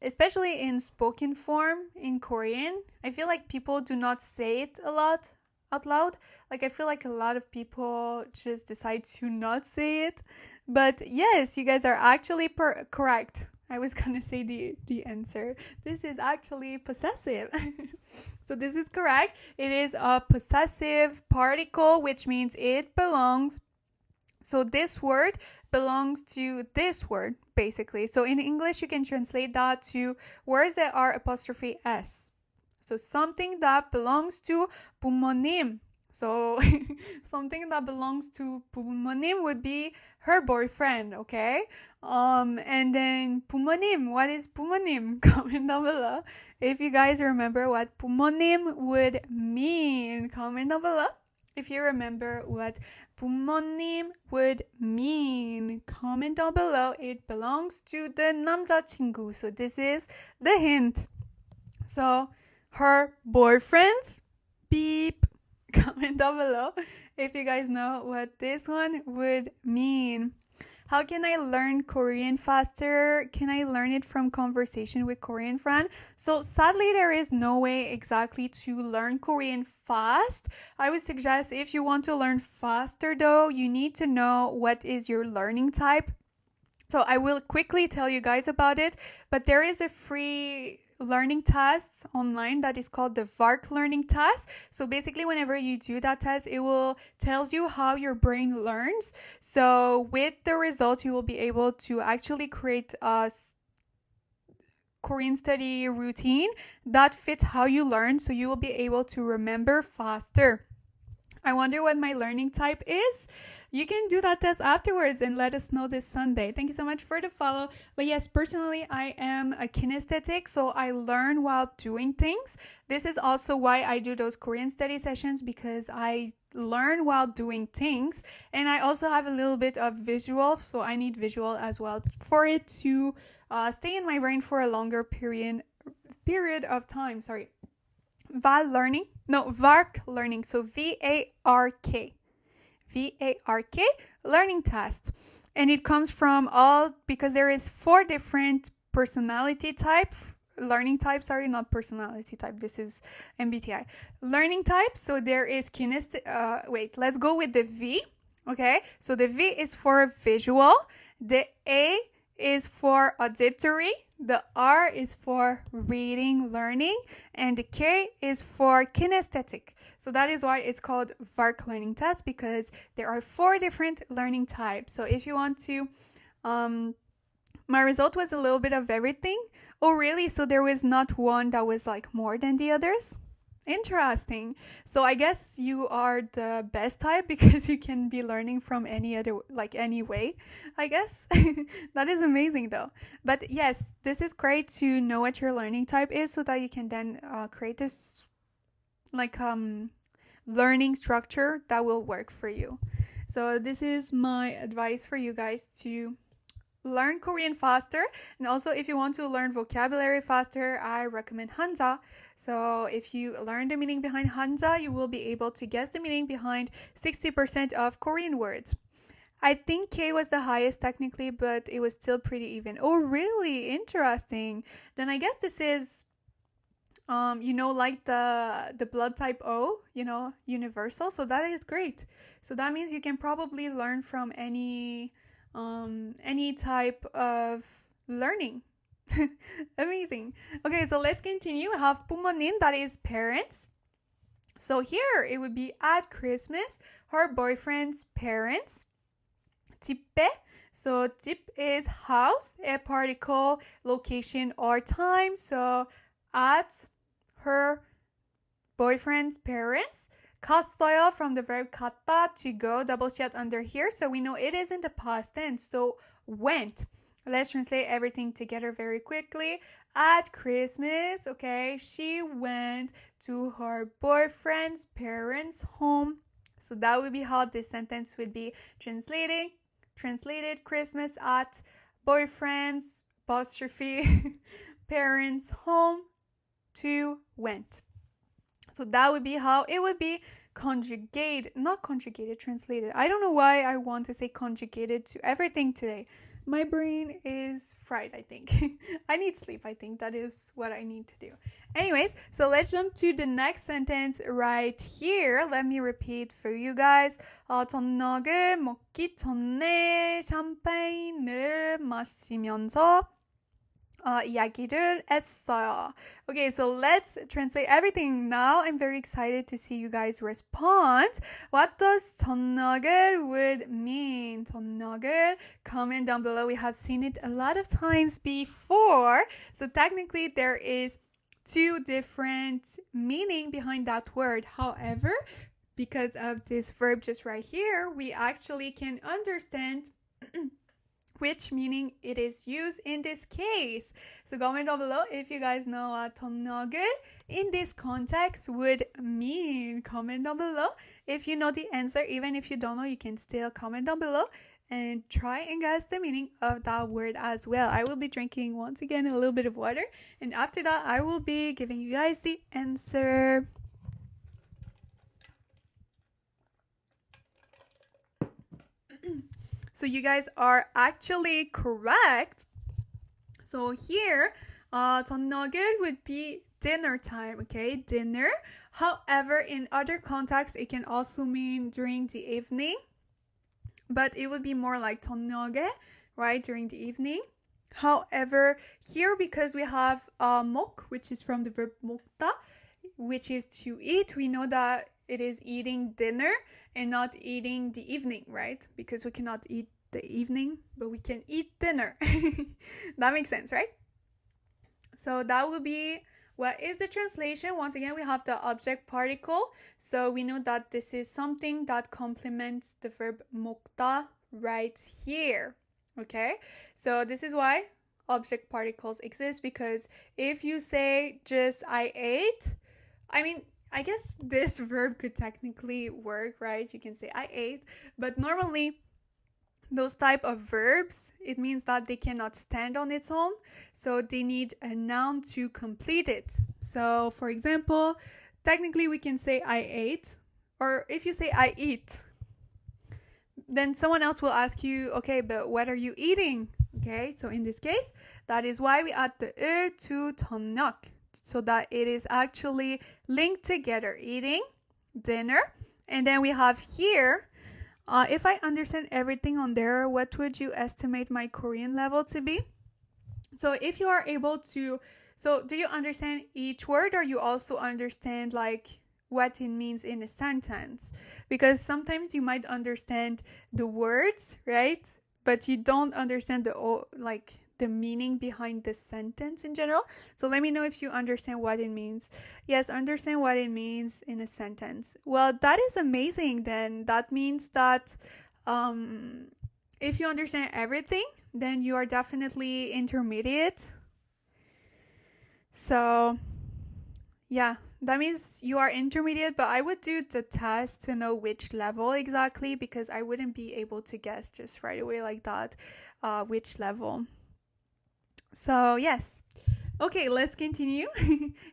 S1: especially in spoken form in Korean, I feel like people do not say it a lot out loud. Like I feel like a lot of people just decide to not say it. But yes, you guys are actually correct. I was gonna say the answer. This is actually possessive. So this is correct. It is a possessive particle, which means it belongs. So this word belongs to this word, basically. So in English, you can translate that to words that are apostrophe S. So something that belongs to 부모님. So something that belongs to 부모님 would be her boyfriend, okay? And then 부모님, what is 부모님? Comment down below if you guys remember what 부모님 would mean. Comment down below if you remember what 부모님 would mean. Comment down below. It belongs to the 남자친구. So this is the hint. So her boyfriend's beep. Comment down below if you guys know what this one would mean. How can I learn Korean faster? Can I learn it from conversation with Korean friend? So sadly, there is no way exactly to learn Korean fast. I would suggest if you want to learn faster though, you need to know what is your learning type. So I will quickly tell you guys about it, but there is a free learning test online that is called the VARK learning test. So basically whenever you do that test, it will tells you how your brain learns. So with the results, you will be able to actually create a Korean study routine that fits how you learn, so you will be able to remember faster. I wonder what my learning type is. You can do that test afterwards and let us know this Sunday. Thank you so much for the follow. But yes, personally, I am a kinesthetic, so I learn while doing things. This is also why I do those Korean study sessions, because I learn while doing things. And I also have a little bit of visual, so I need visual as well for it to stay in my brain for a longer period of time. Sorry. VARK learning. So VARK learning test. And it comes from because there is 4 different personality type, learning type, sorry, not personality type. This is MBTI. Learning type. So there is let's go with the V. Okay. So the V is for visual. The A is for auditory. The R is for reading, learning, and the K is for kinesthetic. So that is why it's called VARK learning test, because there are 4 different learning types. So if you want to, my result was a little bit of everything. Oh, really? So there was not one that was like more than the others? Interesting. So I guess you are the best type because you can be learning from any way, I guess. That is amazing though. But yes, this is great to know what your learning type is, so that you can then create this learning structure that will work for you. So this is my advice for you guys to learn Korean faster. And also, if you want to learn vocabulary faster, I recommend Hanja. So if you learn the meaning behind Hanja, you will be able to guess the meaning behind 60% of Korean words. I think K was the highest technically, but it was still pretty even. Oh, really? Interesting. Then I guess this is like the blood type O, universal. So that is great. So that means you can probably learn from any type of learning. Amazing. Okay, so let's continue. We have 부모님, that is parents. So here it would be at Christmas, her boyfriend's parents. 집에, so 집 is house, a particle, location or time. So at her boyfriend's parents. 갔어요 from the verb 갔다, to go, double shot under here. So we know it is in the past tense. So went. Let's translate everything together very quickly. At Christmas, okay, she went to her boyfriend's parents' home. So that would be how this sentence would be translated. Christmas at boyfriend's apostrophe parents' home to went. So that would be how it would be conjugated, not conjugated, translated. I don't know why I want to say conjugated to everything today. My brain is fried, I think. I need sleep, I think. That is what I need to do. Anyways, so let's jump to the next sentence right here. Let me repeat for you guys. 저녁을 먹기 전에 샴페인을 마시면서 이야기를 했어요. Okay, so let's translate everything now. I'm very excited to see you guys respond. What does 저녁을 would mean? 저녁을, comment down below. We have seen it a lot of times before. So technically there is two different meaning behind that word. However, because of this verb just right here, we actually can understand which meaning it is used in this case. So comment down below if you guys know what 저녁을 in this context would mean. Comment down below if you know the answer. Even if you don't know, you can still comment down below and try and guess the meaning of that word as well. I will be drinking once again a little bit of water, and after that I will be giving you guys the answer. So you guys are actually correct. So here, 저녁을 would be dinner time, okay? Dinner. However, in other contexts, it can also mean during the evening. But it would be more like 저녁에, right? During the evening. However, here because we have 먹, which is from the verb 먹다, which is to eat, we know that it is eating dinner and not eating the evening, right? Because we cannot eat the evening, but we can eat dinner. That makes sense, right? So that would be, what is the translation? Once again, we have the object particle. So we know that this is something that complements the verb 먹다 right here. Okay? So this is why object particles exist, because if you say just I ate, I guess this verb could technically work, right? You can say I ate, but normally those type of verbs, it means that they cannot stand on its own, so they need a noun to complete it. So for example, technically we can say I ate, or if you say I eat, then someone else will ask you, okay, but what are you eating? Okay, so in this case, that is why we add the to 저녁, so that it is actually linked together, eating, dinner. And then we have here, if I understand everything on there, what would you estimate my Korean level to be? So if you are able to, so do you understand each word, or you also understand like what it means in a sentence? Because sometimes you might understand the words, right? But you don't understand the meaning behind the sentence in general. So let me know if you understand what it means. Yes, understand what it means in a sentence. Well, that is amazing then. That means that if you understand everything, then you are definitely intermediate. So yeah, that means you are intermediate, but I would do the test to know which level exactly, because I wouldn't be able to guess just right away like that which level. So yes. Okay, let's continue.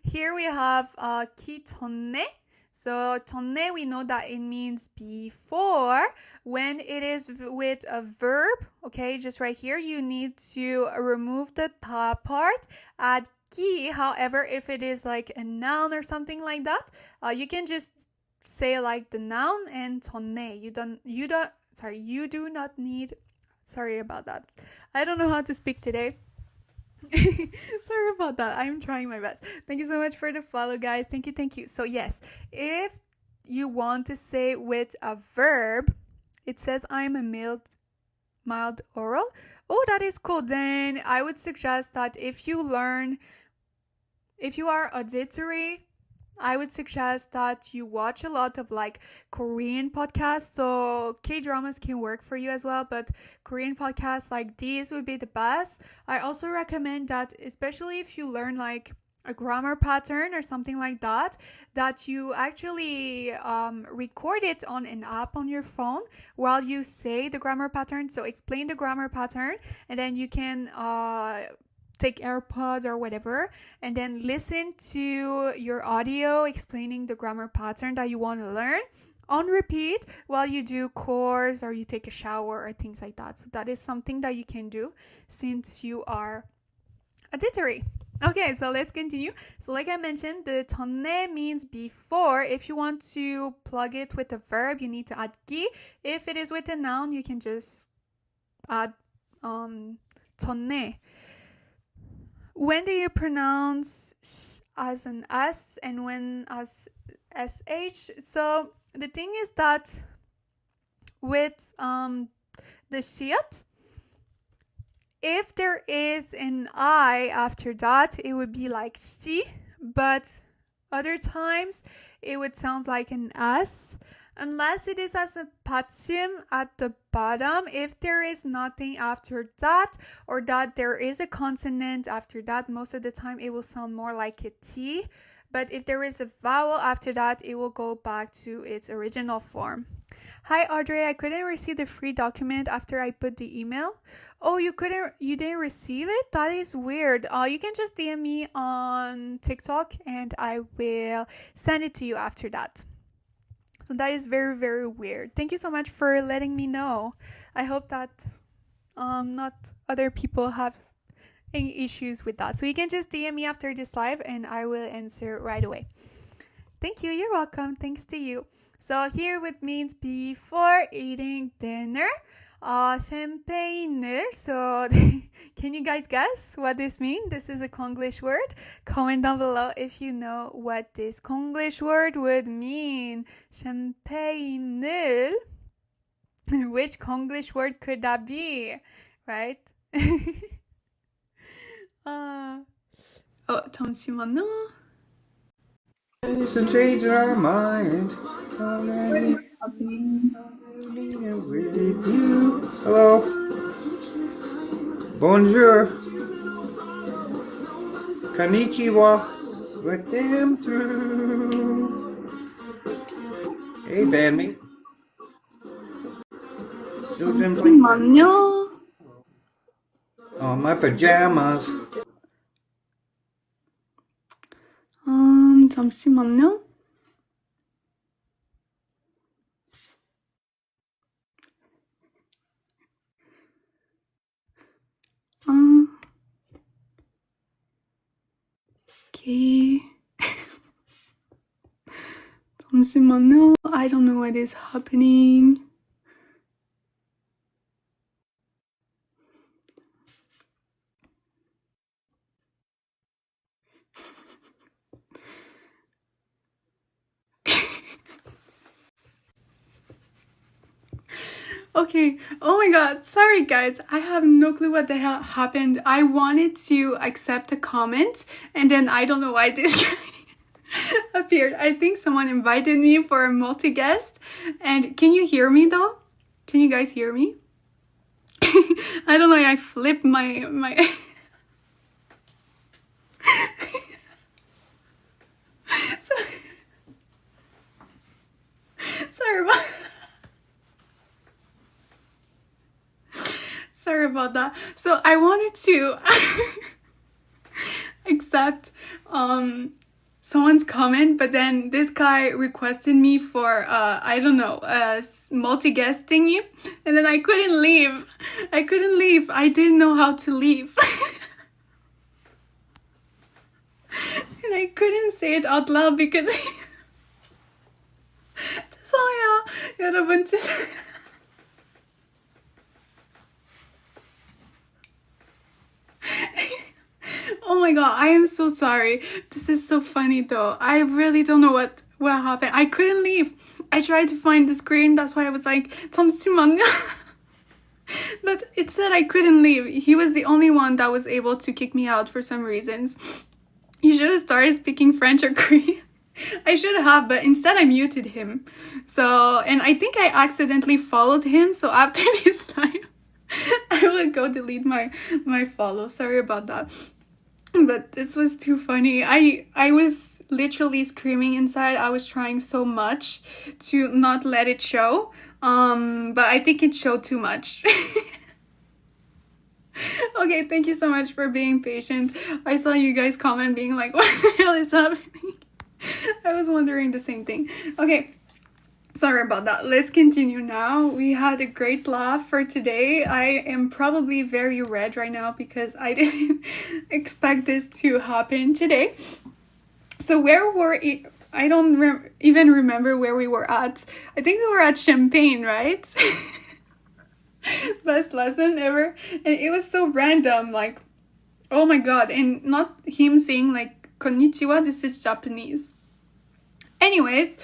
S1: Here we have 기 전에. So 전에, we know that it means before. When it is with a verb, okay, just right here, you need to remove the top part, add 기. However, if it is like a noun or something like that, you can just say like the noun and 전에. You do not need, sorry about that. I don't know how to speak today. Sorry about that. I'm trying my best. Thank you so much for the follow, guys. Thank you. So yes, if you want to say with a verb, it says I'm a mild oral. Oh, that is cool. Then I would suggest that if you are auditory, I would suggest that you watch a lot of like Korean podcasts. So K-dramas can work for you as well, but Korean podcasts like these would be the best. I also recommend that, especially if you learn like a grammar pattern or something like that, that you actually record it on an app on your phone while you say the grammar pattern. So explain the grammar pattern, and then you can take AirPods or whatever, and then listen to your audio explaining the grammar pattern that you want to learn on repeat while you do chores or you take a shower or things like that. So that is something that you can do since you are auditory. Okay, so let's continue. So like I mentioned, the 전에 means before. If you want to plug it with a verb, you need to add 기. If it is with a noun, you can just add 전에. When do you pronounce sh as an S and when as SH? So the thing is that with the shiat, if there is an I after that, it would be like 시, but other times it would sound like an S, unless it is as a patsim at the bottom. If there is nothing after that, or that there is a consonant after that, most of the time it will sound more like a T. But if there is a vowel after that, it will go back to its original form. Hi Audrey, I couldn't receive the free document after I put the email. Oh, you didn't receive it? That is weird. You can just DM me on TikTok and I will send it to you after that. So that is very, very weird. Thank you so much for letting me know. I hope that not other people have any issues with that. So you can just DM me after this live and I will answer right away. Thank you. You're welcome. Thanks to you. So here it means before eating dinner. 샴페인을. So can you guys guess what this means? This is a Konglish word. Comment down below if you know what this Konglish word would mean. 샴페인을. Which Konglish word could that be? Right? 잠시만요.
S3: To change our mind.
S1: What is happening?
S3: With you. Hello. Bonjour. Konnichiwa. With them through. Hey, bandmate.
S1: 잠시만요.
S3: On my pajamas.
S1: 잠시만요. Okay. 잠시만요. I don't know what is happening. Okay, oh my god, sorry guys, I have no clue what the hell happened. I wanted to accept a comment and then I don't know why this guy appeared. I think someone invited me for a multi-guest. And can you hear me though? Can you guys hear me? I don't know, I flipped my Sorry about that. So I wanted to accept someone's comment, but then this guy requested me for I don't know, a multi-guest thingy, and then I couldn't leave. I didn't know how to leave. And I couldn't say it out loud because 죄송해요, 여러분. Oh my god, I am so sorry. This is so funny though. I really don't know what happened. I couldn't leave. I tried to find the screen. That's why I was like, 잠시만요. But it said I couldn't leave. He was the only one that was able to kick me out for some reasons. You should have started speaking French or Korean. I should have, but instead I muted him. So, and I think I accidentally followed him. So after this time, I will go delete my follow. Sorry about that. But this was too funny. I was literally screaming inside. I was trying so much to not let it show. But I think it showed too much. Okay, thank you so much for being patient. I saw you guys comment being like, what the hell is happening? I was wondering the same thing. Okay, sorry about that. Let's continue now. We had a great laugh for today. I am probably very red right now because I didn't expect this to happen today. So where were I don't even remember where we were at. I think we were at Champagne, right? Best lesson ever. And it was so random, like, oh my god. And not him saying like, konnichiwa, this is Japanese. Anyways,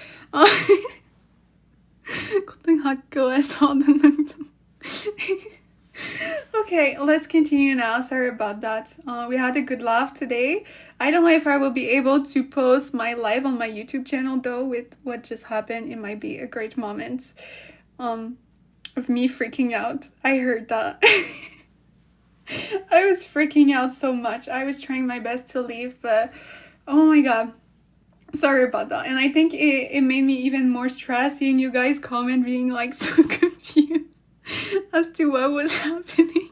S1: okay, let's continue now. Sorry about that. We had a good laugh today. I don't know if I will be able to post my live on my YouTube channel though. With what just happened, it might be a great moment of me freaking out. I heard that. I was freaking out so much. I was trying my best to leave, but oh my god. Sorry about that. And I think it made me even more stressed seeing you guys comment being like so confused as to what was happening.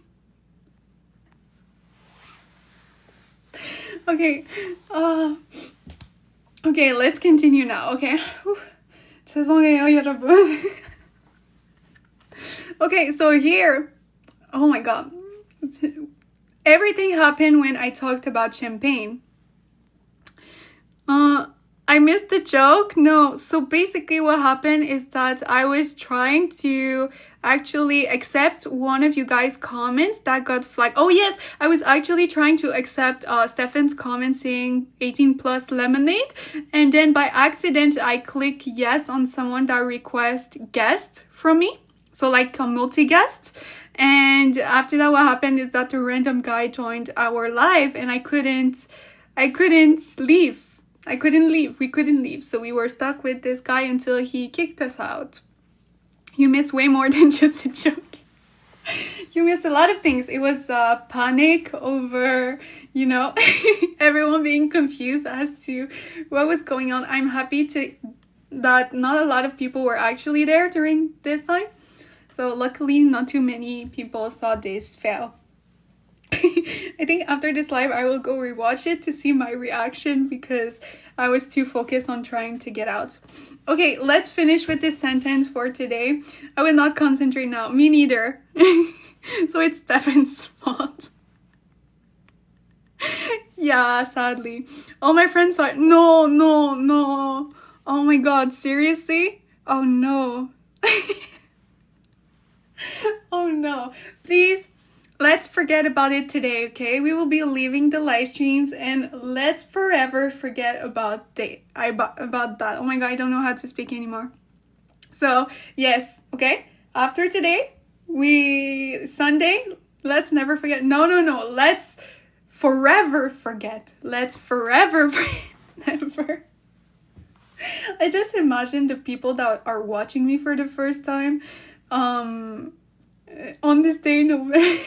S1: Okay. Okay, let's continue now. Okay. 죄송해요, 여러분. Okay, so here, oh my god. Everything happened when I talked about champagne. I missed the joke? No. So basically what happened is that I was trying to actually accept one of you guys' comments that got flagged. Oh yes, I was actually trying to accept Stefan's comment saying 18 plus lemonade. And then by accident, I click yes on someone that requests guest from me. So like a multi-guest. And after that, what happened is that a random guy joined our live and I couldn't leave. We couldn't leave. So we were stuck with this guy until he kicked us out. You missed way more than just a joke. You missed a lot of things. It was panic over, you know, everyone being confused as to what was going on. I'm happy that not a lot of people were actually there during this time. So luckily, not too many people saw this fail. I think after this live, I will go rewatch it to see my reaction because I was too focused on trying to get out. Okay, let's finish with this sentence for today. I will not concentrate now. Me neither. So it's Stefan's fault. Yeah, sadly. All my friends saw it. No. Oh my god, seriously? Oh no. Oh no. Please, let's forget about it today, okay? We will be leaving the live streams and let's forever forget about that. Oh my god, I don't know how to speak anymore. So, yes, okay? After today, Sunday, let's never forget. No. Let's forever forget. Never. I just imagine the people that are watching me for the first time on this day in November.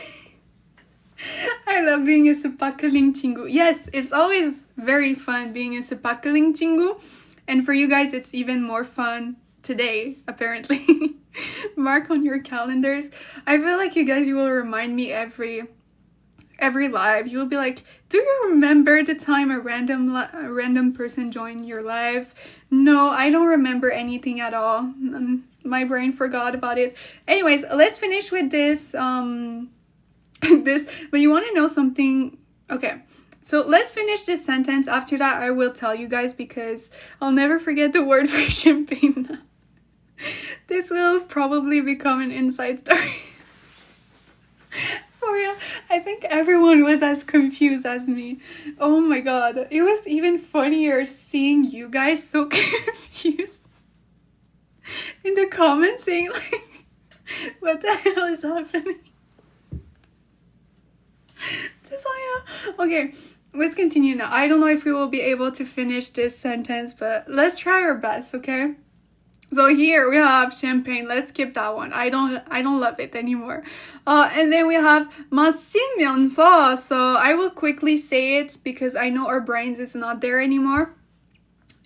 S1: I love being a sepakaling chingu. Yes, it's always very fun being a sepakaling chingu. And for you guys, it's even more fun today, apparently. Mark on your calendars. I feel like you guys, you will remind me every live. You will be like, do you remember the time a random person joined your live? No, I don't remember anything at all. My brain forgot about it. Anyways, let's finish with this. But you want to know something? Okay, so let's finish this sentence. After that, I will tell you guys because I'll never forget the word for champagne. This will probably become an inside story. For real, I think everyone was as confused as me. Oh my god, it was even funnier seeing you guys so confused in the comments saying like, what the hell is happening? Okay, let's continue now. I don't know if we will be able to finish this sentence, but let's try our best, okay? So here we have champagne. Let's skip that one. I don't love it anymore. And then we have 마시면서. So I will quickly say it because I know our brains is not there anymore.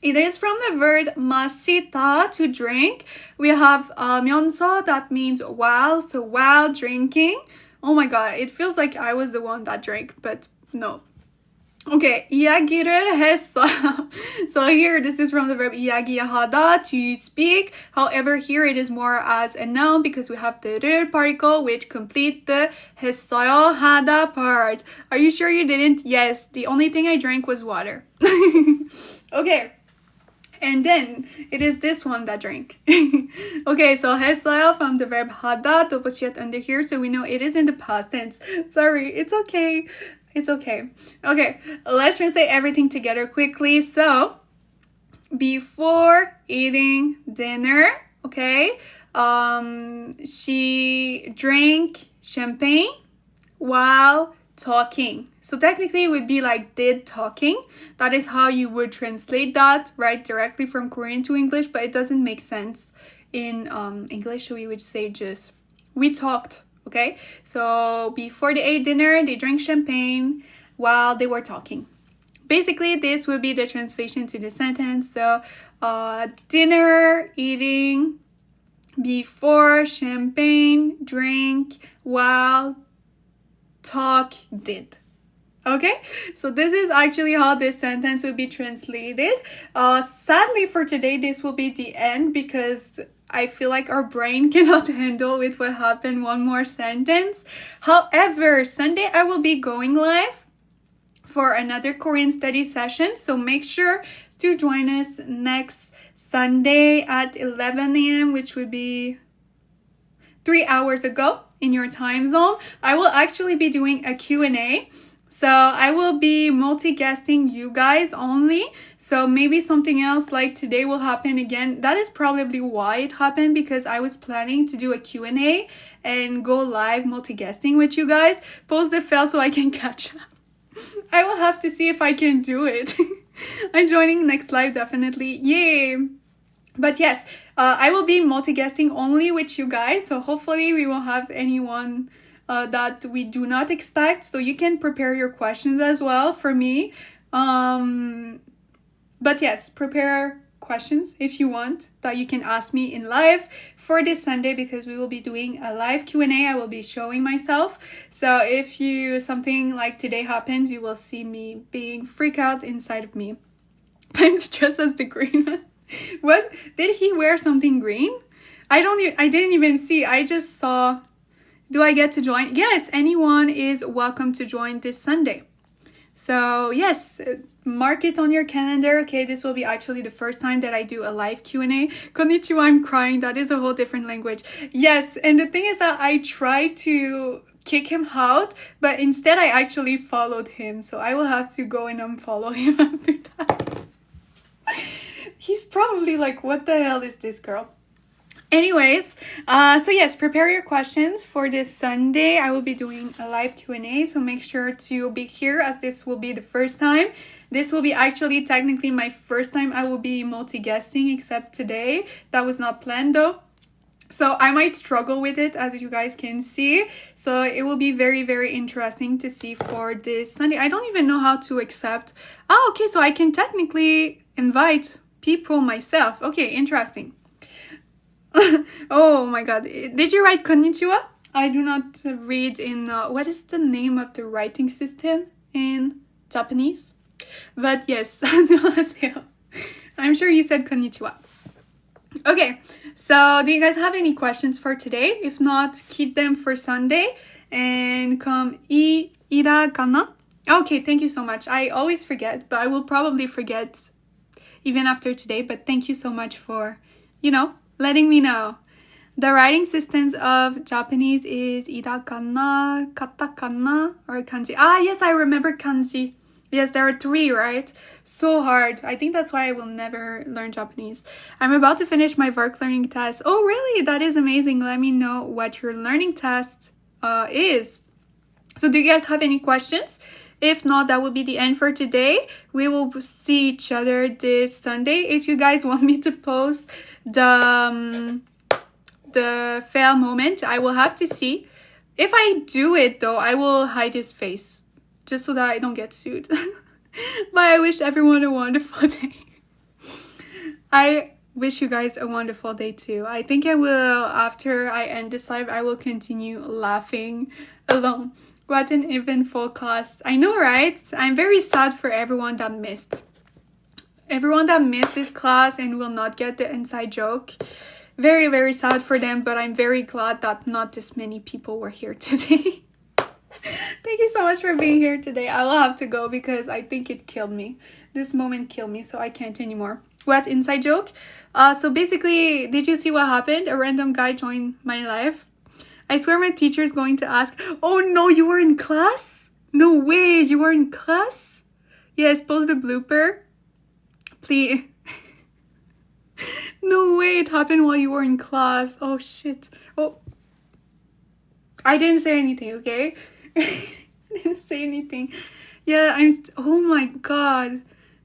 S1: It is from the verb 마시다, to drink. We have 면서, that means while. So while drinking. Oh my god, it feels like I was the one that drank, but no. Okay, 이야기를 했어. So here, this is from the verb 이야기하다, to speak. However, here it is more as a noun because we have the 를 particle which complete the 했어요 하다 part. Are you sure you didn't? Yes, the only thing I drank was water. Okay. And then it is this one that drank. Okay, so 했어요 from the verb 하다, double shift under here, so we know it is in the past tense. Sorry, it's okay. It's okay. Okay, let's translate everything together quickly. So, before eating dinner, okay, she drank champagne while talking. So technically it would be like did talking. That is how you would translate that, right, directly from Korean to English, but it doesn't make sense in English, so we would say just we talked. Okay, so before they ate dinner, they drank champagne while they were talking. Basically, this would be the translation to the sentence. So, dinner, eating, before, champagne, drink, while, talk, did. Okay, so this is actually how this sentence would be translated. Sadly for today, this will be the end because I feel like our brain cannot handle with what happened one more sentence. However, Sunday I will be going live for another Korean study session. So make sure to join us next Sunday at 11 a.m., which would be 3 hours ago in your time zone. I will actually be doing a Q&A. So I will be multi-guesting you guys only. So maybe something else like today will happen again. That is probably why it happened, because I was planning to do a Q&A and go live multi-guesting with you guys. Post the fail so I can catch up. I will have to see if I can do it. I'm joining next live definitely. Yay! But yes, I will be multi-guesting only with you guys. So hopefully we won't have anyone that we do not expect, so you can prepare your questions as well for me. But yes, prepare questions if you want that you can ask me in live for this Sunday, because we will be doing a live Q&A. I will be showing myself. So if something like today happens, you will see me being freaked out inside of me. Time to dress as the green one. What? Did he wear something green? I didn't even see. I just saw. Do I get to join? Yes, anyone is welcome to join this Sunday. So yes, mark it on your calendar. Okay, this will be actually the first time that I do a live Q&A. Konnichiwa, I'm crying. That is a whole different language. Yes, and the thing is that I tried to kick him out, but instead I actually followed him. So I will have to go and unfollow him after that. He's probably like, what the hell is this girl? Anyways, so yes, prepare your questions for this Sunday. I will be doing a live Q&A, so make sure to be here, as this will be the first time. This will be actually technically my first time I will be multi-guesting, except today. That was not planned though. So I might struggle with it, as you guys can see. So it will be very, very interesting to see for this Sunday. I don't even know how to accept. Oh, okay, so I can technically invite people myself. Okay, interesting. Oh my god, did you write konnichiwa? I do not read in what is the name of the writing system in Japanese? But yes, I'm sure you said konnichiwa. Okay, so do you guys have any questions for today? If not, keep them for Sunday. And come iragana. Okay, thank you so much. I always forget, but I will probably forget even after today. But thank you so much for, letting me know. The writing systems of Japanese is hiragana, katakana, or kanji. Ah, yes, I remember kanji. Yes, there are 3, right? So hard. I think that's why I will never learn Japanese. I'm about to finish my work learning test. Oh, really? That is amazing. Let me know what your learning test is. So do you guys have any questions? If not, that will be the end for today. We will see each other this Sunday. If you guys want me to post the fail moment, I will have to see. If I do it though, I will hide his face just so that I don't get sued. But I wish everyone a wonderful day. I wish you guys a wonderful day too. I think I will, after I end this live, I will continue laughing alone. What an eventful class. I know, right? I'm very sad for everyone that missed. Everyone that missed this class and will not get the inside joke. Very, very sad for them, but I'm very glad that not this many people were here today. Thank you so much for being here today. I will have to go because I think it killed me. This moment killed me, so I can't anymore. What inside joke? So basically, did you see what happened? A random guy joined my live. I swear my teacher is going to ask, oh no, you were in class? No way, you were in class? Yes, post the blooper. Please. No way, it happened while you were in class. Oh shit. Oh, I didn't say anything, okay? I didn't say anything. Yeah, oh my god.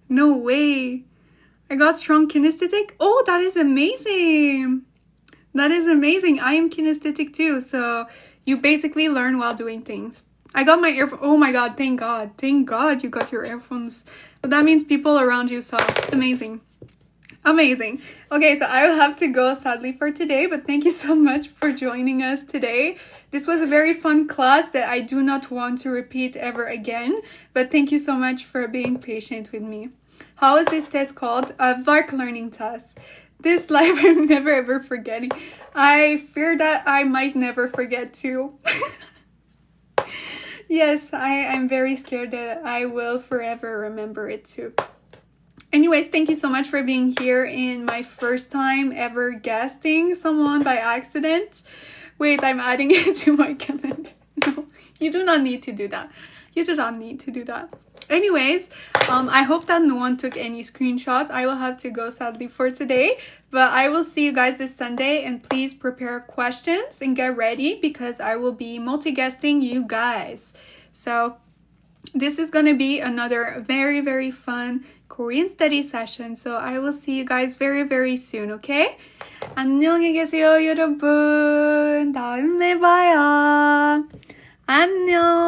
S1: No way. I got strong kinesthetic. Oh, that is amazing. That is amazing. I am kinesthetic too. So you basically learn while doing things. I got my earphones. Oh my god, thank god. Thank god you got your earphones. But that means people around you saw. Amazing. Amazing. Okay, so I will have to go sadly for today, but thank you so much for joining us today. This was a very fun class that I do not want to repeat ever again, but thank you so much for being patient with me. How is this test called? A VARC learning test. This life I'm never ever forgetting. I fear that I might never forget too. Yes, I'm very scared that I will forever remember it too. Anyways, thank you so much for being here in my first time ever guesting someone by accident. Wait, I'm adding it to my calendar. No, you do not need to do that. You do not need to do that. Anyways, I hope that no one took any screenshots. I will have to go sadly for today, but I will see you guys this Sunday, and please prepare questions and get ready because I will be multi-guesting you guys. So this is going to be another very, very fun Korean study session. So I will see you guys very, very soon, okay? 안녕히 계세요, 여러분. 다음에 봐요. 안녕.